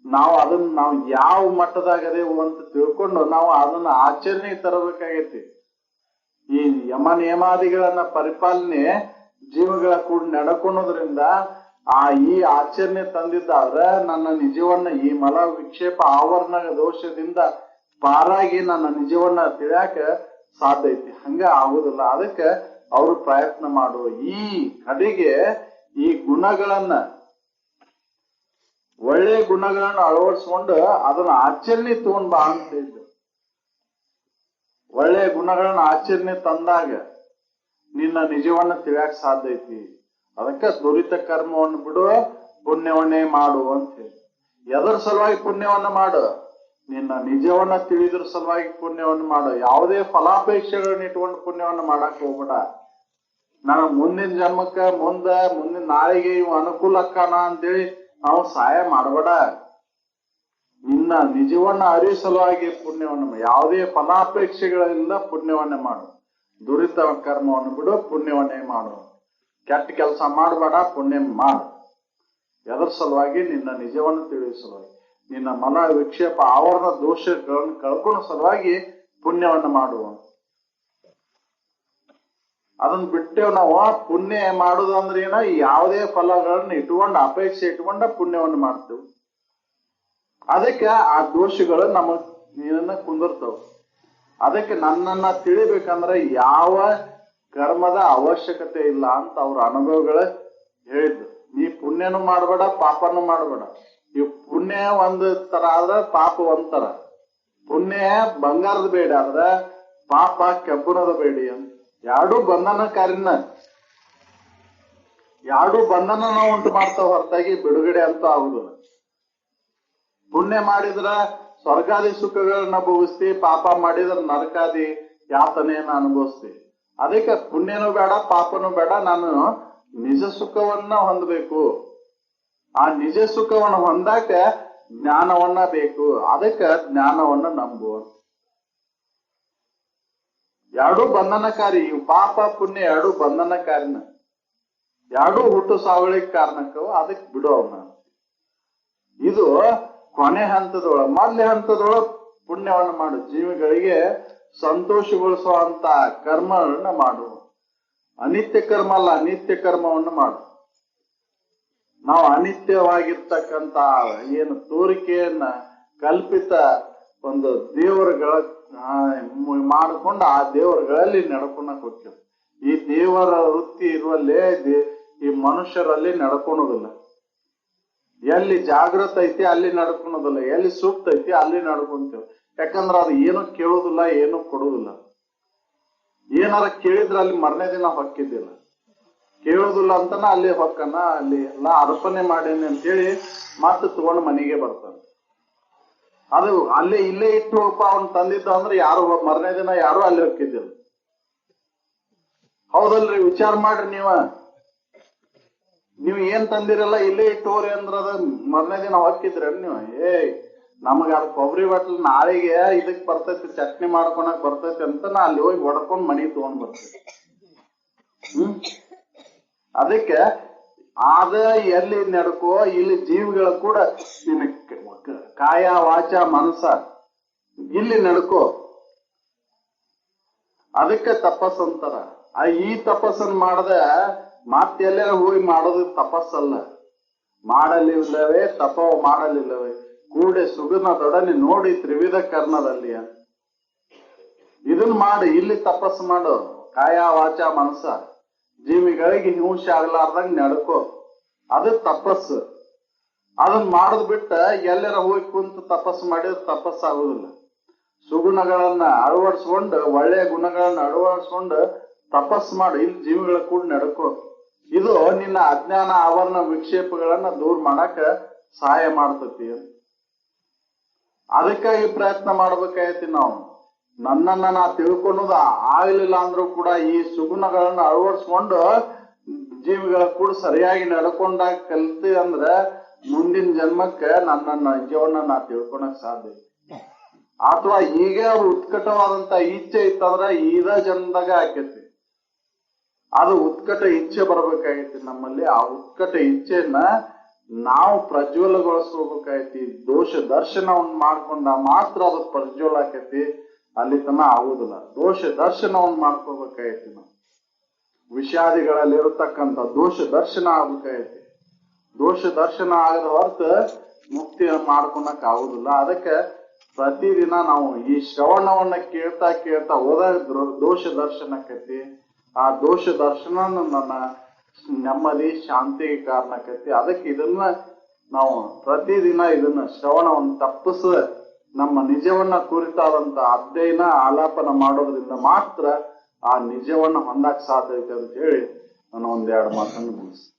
ನಾವು ಅದನ್ನ ಯಾವ ಮಟ್ಟದಾಗದೇವು ಅಂತ ತಿಳ್ಕೊಂಡು ನಾವು ಅದನ್ನ ಆಚರಣೆಗೆ ತರಬೇಕಾಗೈತಿ. ಈ ಯಮ ನಿಯಮಾದಿಗಳನ್ನ ಪರಿಪಾಲನೆ ಜೀವಗಳ ಕೂಡ ನಡ್ಕೊಳೋದ್ರಿಂದ ಈ ಆಚರಣೆ ತಂದಿದ್ದಾದ್ರೆ ನನ್ನ ನಿಜವನ್ನ ಈ ಮಲ ವಿಕ್ಷೇಪ ಆವರಣ ದೋಷದಿಂದ ಪಾರಾಗಿ ನನ್ನ ನಿಜವನ್ನ ತಿಳಿಯಾಕ ಸಾಧ್ಯ ಐತಿ. ಹಂಗ ಆಗುದಿಲ್ಲ. ಅದಕ್ಕೆ ಅವರು ಪ್ರಯತ್ನ ಮಾಡುವ ಈ ಕಡೆಗೆ ಈ ಗುಣಗಳನ್ನ, ಒಳ್ಳೆ ಗುಣಗಳನ್ನ ಅಳವಡಿಸ್ಕೊಂಡು ಅದನ್ನ ಆಚರಣೆ ತಗೊಂಡ್ ಬಾ ಅಂತ ಇದ್ದು. ಒಳ್ಳೆ ಗುಣಗಳನ್ನ ಆಚರಣೆ ತಂದಾಗ ನಿನ್ನ ನಿಜವನ್ನ ತಿಳಿಯಾಕ ಸಾಧ್ಯ ಐತಿ. ಅದಕ್ಕೆ ದುರಿತ ಕರ್ಮವನ್ನು ಬಿಡು, ಪುಣ್ಯವನ್ನೇ ಮಾಡು ಅಂತ ಹೇಳಿ. ಎದರ ಸಲುವಾಗಿ ಪುಣ್ಯವನ್ನ ಮಾಡು? ನಿನ್ನ ನಿಜವನ್ನ ತಿಳಿದ್ರ ಸಲುವಾಗಿ ಪುಣ್ಯವನ್ನು ಮಾಡು. ಯಾವುದೇ ಫಲಾಪೇಕ್ಷೆಗಳನ್ನ ಇಟ್ಕೊಂಡು ಪುಣ್ಯವನ್ನ ಮಾಡಕ್ ಹೋಗ್ಬೇಡ. ನಾನು ಮುಂದಿನ ಜನ್ಮಕ್ಕ ಮುಂದಿನ ನಾಳೆಗೆ ಇವ್ ಅನುಕೂಲ ಅಕ್ಕಾನ ಅಂತೇಳಿ ನಾವು ಸಹಾಯ ಮಾಡಬೇಡ. ನಿನ್ನ ನಿಜವನ್ನ ಅರಿವು ಸಲುವಾಗಿ ಪುಣ್ಯವನ್ನ, ಯಾವುದೇ ಫಲಾಪೇಕ್ಷೆಗಳಿಂದ ಪುಣ್ಯವನ್ನ ಮಾಡು. ದುರಿತ ಕರ್ಮವನ್ನು ಬಿಡು, ಪುಣ್ಯವನ್ನೇ ಮಾಡು. ಕೆಟ್ಟ ಕೆಲಸ ಮಾಡಬೇಡ, ಪುಣ್ಯ ಮಾಡು. ಎದರ ಸಲುವಾಗಿ? ನಿನ್ನ ನಿಜವನ್ನು ತಿಳಿಯುವ ಸಲುವಾಗಿ, ನಿನ್ನ ಮನ ವಿಕ್ಷೇಪ ಆವರಣ ದೋಷಗಳನ್ನು ಕಳ್ಕೊಳ್ಳೋ ಸಲುವಾಗಿ ಪುಣ್ಯವನ್ನ ಮಾಡುವ. ಅದನ್ನ ಬಿಟ್ಟೇವ್ ನಾವು. ಪುಣ್ಯ ಮಾಡುದು ಅಂದ್ರೆ ಏನ? ಯಾವುದೇ ಫಲಗಳನ್ನ ಇಟ್ಕೊಂಡ, ಅಪೇಕ್ಷೆ ಇಟ್ಕೊಂಡ ಪುಣ್ಯವನ್ನು ಮಾಡ್ತೇವೆ. ಅದಕ್ಕೆ ಆ ದೋಷಗಳು ನೀನನ್ನ ಕುಂದಿರ್ತಾವ. ಅದಕ್ಕೆ ನನ್ನನ್ನ ತಿಳಿಬೇಕಂದ್ರೆ ಯಾವ ಕರ್ಮದ ಅವಶ್ಯಕತೆ ಇಲ್ಲ ಅಂತ ಅವ್ರ ಅನುಭವಗಳ ಹೇಳಿದ್ದು. ನೀ ಪುಣ್ಯನು ಮಾಡಬೇಡ, ಪಾಪನು ಮಾಡಬೇಡ. ಇವ್ ಪುಣ್ಯ ಒಂದ್ ತರ ಆದ್ರ ಪಾಪ ಒಂದ್ ತರ. ಪುಣ್ಯ ಬಂಗಾರದ ಬೇಡ ಆದ್ರ ಪಾಪ ಕೆಬ್ಬಣದ ಬೇಡಿ ಅಂತ. ಎರಡೂ ಬಂಧನಕಾರಿನ, ಎರಡೂ ಬಂಧನ ಉಂಟು ಮಾಡ್ತಾವ ಹೊರತಾಗಿ ಬಿಡುಗಡೆ ಅಂತ ಆಗುದಿಲ್ಲ. ಪುಣ್ಯ ಮಾಡಿದ್ರ ಸ್ವರ್ಗಾದಿ ಸುಖಗಳನ್ನ ಭೋಗಿಸ್ತಿ, ಪಾಪ ಮಾಡಿದ್ರ ನರಕಾದಿ ಯಾತನೆಯನ್ನ ಅನುಭವಿಸ್ತಿ. ಅದಕ್ಕೆ ಪುಣ್ಯನೂ ಬೇಡ, ಪಾಪನೂ ಬೇಡ, ನಾನು ನಿಜ ಸುಖವನ್ನ ಹೊಂದಬೇಕು. ಆ ನಿಜ ಸುಖವನ್ನು ಹೊಂದಾಕ ಜ್ಞಾನವನ್ನ ಬೇಕು. ಅದಕ್ಕೆ ಜ್ಞಾನವನ್ನ ನಂಬುವ. ಎರಡೂ ಬಂಧನಕಾರಿ. ಇವು ಪಾಪ ಪುಣ್ಯ ಎರಡೂ ಬಂಧನಕಾರಿನ, ಎರಡೂ ಹುಟ್ಟು ಸಾವಳಿಗೆ ಕಾರಣಕ್ಕವು. ಅದಕ್ಕೆ ಬಿಡು ಅವನ್ನ. ಇದು ಕೊನೆ ಹಂತದೊಳಗ, ಮೊದಲೇ ಹಂತದೊಳಗ ಪುಣ್ಯವನ್ನ ಮಾಡು. ಜೀವಿಗಳಿಗೆ ಸಂತೋಷಗೊಳಿಸುವಂತ ಕರ್ಮಗಳನ್ನ ಮಾಡು. ಅನಿತ್ಯ ಕರ್ಮ ಅಲ್ಲ, ನಿತ್ಯ ಕರ್ಮವನ್ನು ಮಾಡು. ನಾವು ಅನಿತ್ಯವಾಗಿರ್ತಕ್ಕಂತ ಏನು ತೋರಿಕೆಯನ್ನ ಕಲ್ಪಿತ ಒಂದು ದೇವರುಗಳ ಮಾಡಿಕೊಂಡು ಆ ದೇವರುಗಳಲ್ಲಿ ನಡ್ಕೊಳಕ್ ಹೋಗ್ತೇವೆ. ಈ ದೇವರ ವೃತ್ತಿ ಇರುವಲ್ಲೇ ಈ ಮನುಷ್ಯರಲ್ಲಿ ನಡ್ಕೊಳೋದಿಲ್ಲ. ಎಲ್ಲಿ ಜಾಗೃತ ಐತಿ ಅಲ್ಲಿ ನಡ್ಕೊಳೋದಿಲ್ಲ, ಎಲ್ಲಿ ಸೂಕ್ತ ಐತಿ ಅಲ್ಲಿ ನಡ್ಕೊಂತೇವೆ. ಯಾಕಂದ್ರ ಅದು ಏನು ಕೇಳೋದಿಲ್ಲ, ಏನು ಕೊಡುದಿಲ್ಲ. ಏನಾರ ಕೇಳಿದ್ರ ಅಲ್ಲಿ ಮರನೇ ದಿನ ಹೊಕ್ಕಿದ್ದಿಲ್ಲ. ಕೇಳೋದಿಲ್ಲ ಅಂತನ ಅಲ್ಲಿ ಹೊಕ್ಕನ, ಅಲ್ಲಿ ಎಲ್ಲಾ ಅರ್ಪಣೆ ಮಾಡೇನಿ ಅಂತೇಳಿ ಮತ್ತೆ ತಗೊಂಡು ಮನೆಗೆ ಬರ್ತಾನೆ. ಅದು ಅಲ್ಲೇ ಇಲ್ಲೇ ಇಟ್ಟು ಹೋಗಪ್ಪ ಅವ್ನು ತಂದಿದ್ದ ಅಂದ್ರೆ ಯಾರು ಮರನೇ ದಿನ ಯಾರು ಅಲ್ಲಿ ಹೊಕ್ಕಿದ್ದಿಲ್ಲ. ಹೌದಲ್ರಿ? ವಿಚಾರ ಮಾಡ್ರಿ. ನೀವು ಏನ್ ತಂದಿರಲ್ಲ ಇಲ್ಲೇ ಇಟ್ಟು ಹೋರಿ ಅಂದ್ರ ಅದ ಮರನೇ ದಿನ ಹೊಕ್ಕಿದ್ರಿ ನೀವು. ನಮಗ ಅದ್ ಕೊಬ್ಬರಿ ಬಟ್ಲು ನಾಳೆಗೆ ಇದಕ್ ಬರ್ತೈತಿ, ಚಟ್ನಿ ಮಾಡ್ಕೊಳಕ್ ಬರ್ತೈತಿ ಅಂತ ನಾ ಅಲ್ಲಿ ಹೋಗಿ ಹೊಡ್ಕೊಂಡ್ ಮನೆಗೆ ತಗೊಂಡ್ ಬರ್ತೈತಿ. ಅದಕ್ಕೆ ಆದ ಎಲ್ಲಿ ನಡ್ಕೋ, ಇಲ್ಲಿ ಜೀವಿಗಳ ಕೂಡ ನಿನ್ನ ಕಾಯ ವಾಚ ಮನಸ ಇಲ್ಲಿ ನಡ್ಕೋ. ಅದಕ್ಕೆ ತಪಸ್ ಅಂತಾರ. ಈ ತಪಸ್ಸನ್ ಮಾಡದ ಮತ್ತೆಲ್ಲ ಹೋಗಿ ಮಾಡೋದು ತಪಸ್ಸಲ್ಲ. ಮಾಡಲಿಲ್ಲವೇ ತಪವ ಮಾಡಲಿಲ್ಲವೇ ಕೂಡೆ ಸುಗನದೊಡನೆ ನೋಡಿ ತ್ರಿವಿಧ ಕರ್ಣದಲ್ಲಿ. ಇದನ್ ಮಾಡು, ಇಲ್ಲಿ ತಪಸ್ಸು ಮಾಡು. ಕಾಯ ವಾಚ ಮನಸ ಜೀವಿಗಳಿಗೆ ಹಿಂಸೆ ಆಗ್ಲಾರ್ದಂಗ್ ನಡ್ಕೋ. ಅದು ತಪಸ್ಸು. ಅದನ್ನ ಮಾಡದ್ ಬಿಟ್ಟ ಎಲ್ಲರ ಹೋಗಿ ಕುಂತು ತಪಸ್ಸು ಮಾಡಿದ್ರೆ ತಪಸ್ಸಾಗುದಿಲ್ಲ. ಸುಗುಣಗಳನ್ನ ಅಳವಡಿಸ್ಕೊಂಡು, ಒಳ್ಳೆಯ ಗುಣಗಳನ್ನ ಅಳವಡಿಸ್ಕೊಂಡು ತಪಸ್ಸು ಮಾಡು. ಇಲ್ಲಿ ಜೀವಿಗಳ ಕೂಡ ನಡ್ಕೋ. ಇದು ನಿನ್ನ ಅಜ್ಞಾನ ಆವರಣ ವಿಕ್ಷೇಪಗಳನ್ನ ದೂರ ಮಾಡಾಕ ಸಹಾಯ ಮಾಡ್ತತಿ. ಅದಕ್ಕಾಗಿ ಪ್ರಯತ್ನ ಮಾಡ್ಬೇಕಾಗೈತಿ ನಾವು. ನನ್ನನ್ನ ನಾ ತಿಳ್ಕೊಳೋದು ಆಗ್ಲಿಲ್ಲ ಅಂದ್ರೂ ಕೂಡ ಈ ಸುಗುಣಗಳನ್ನ ಅಳವಡಿಸ್ಕೊಂಡು ಜೀವಿಗಳ ಕೂಡ ಸರಿಯಾಗಿ ನಡ್ಕೊಂಡಾಗ ಕಲ್ತಿ ಅಂದ್ರೆ ಮುಂದಿನ ಜನ್ಮಕ್ಕೆ ನನ್ನ ನಿಜವನ್ನ ನಾ ತಿಳ್ಕೊಳಕ್ ಸಾಧ್ಯ. ಅಥವಾ ಈಗ ಉತ್ಕಟವಾದಂತ ಇಚ್ಛೆ ಇತ್ತಂದ್ರ ಇದ ಜನ್ಮದಾಗ ಆಕೇತಿ. ಅದು ಉತ್ಕಟ ಇಚ್ಛೆ ಬರ್ಬೇಕಾಗೈತಿ ನಮ್ಮಲ್ಲಿ. ಆ ಉತ್ಕಟ ಇಚ್ಛೆಯನ್ನ ನಾವು ಪ್ರಜ್ವಲಗೊಳಿಸ್ಕೋಬೇಕಾಗೈತಿ. ದೋಷ ದರ್ಶನವನ್ನ ಮಾಡ್ಕೊಂಡ ಮಾತ್ರ ಅದು ಪ್ರಜ್ವಲ ಆಕೈತಿ, ಅಲ್ಲಿ ತನ ಆಗುದಿಲ್ಲ. ದೋಷ ದರ್ಶನವನ್ನ ಮಾಡ್ಕೋಬೇಕಾಗೈತಿ. ನಾವು ವಿಷಾದಿಗಳಲ್ಲಿ ಇರತಕ್ಕಂತ ದೋಷ ದರ್ಶನ ಆಗ್ಬೇಕಾಗೈತಿ. ದೋಷ ದರ್ಶನ ಆಗದ ಹೊರತ ಮುಕ್ತಿ ಮಾಡ್ಕೊಳಕ್ ಆಗುದಿಲ್ಲ. ಅದಕ್ಕೆ ಪ್ರತಿದಿನ ನಾವು ಈ ಶ್ರವಣವನ್ನ ಕೇಳ್ತಾ ಕೇಳ್ತಾ ಹೋದಾಗ ದೋಷ ದರ್ಶನ ಆಕೈತಿ. ಆ ದೋಷ ದರ್ಶನ ನನ್ನ ನೆಮ್ಮದಿ ಶಾಂತಿಗೆ ಕಾರಣ ಆಕೈತಿ. ಅದಕ್ಕೆ ಇದನ್ನ ನಾವು ಪ್ರತಿದಿನ ಇದನ್ನ ಶ್ರವಣವನ್ನು ತಪ್ಪಿಸ ನಮ್ಮ ನಿಜವನ್ನ ಕುರಿತಾದಂತ ಅಧ್ಯಯನ ಆಲಾಪನ ಮಾಡೋದ್ರಿಂದ ಮಾತ್ರ ಆ ನಿಜವನ್ನ ಹೊಂದಕ್ ಸಾಧ್ಯ ಐತೆ ಅಂತ ಹೇಳಿ ನಾನು ಒಂದೆರಡು ಮಾತನ್ನು ಮುಗಿಸ್ತೀನಿ.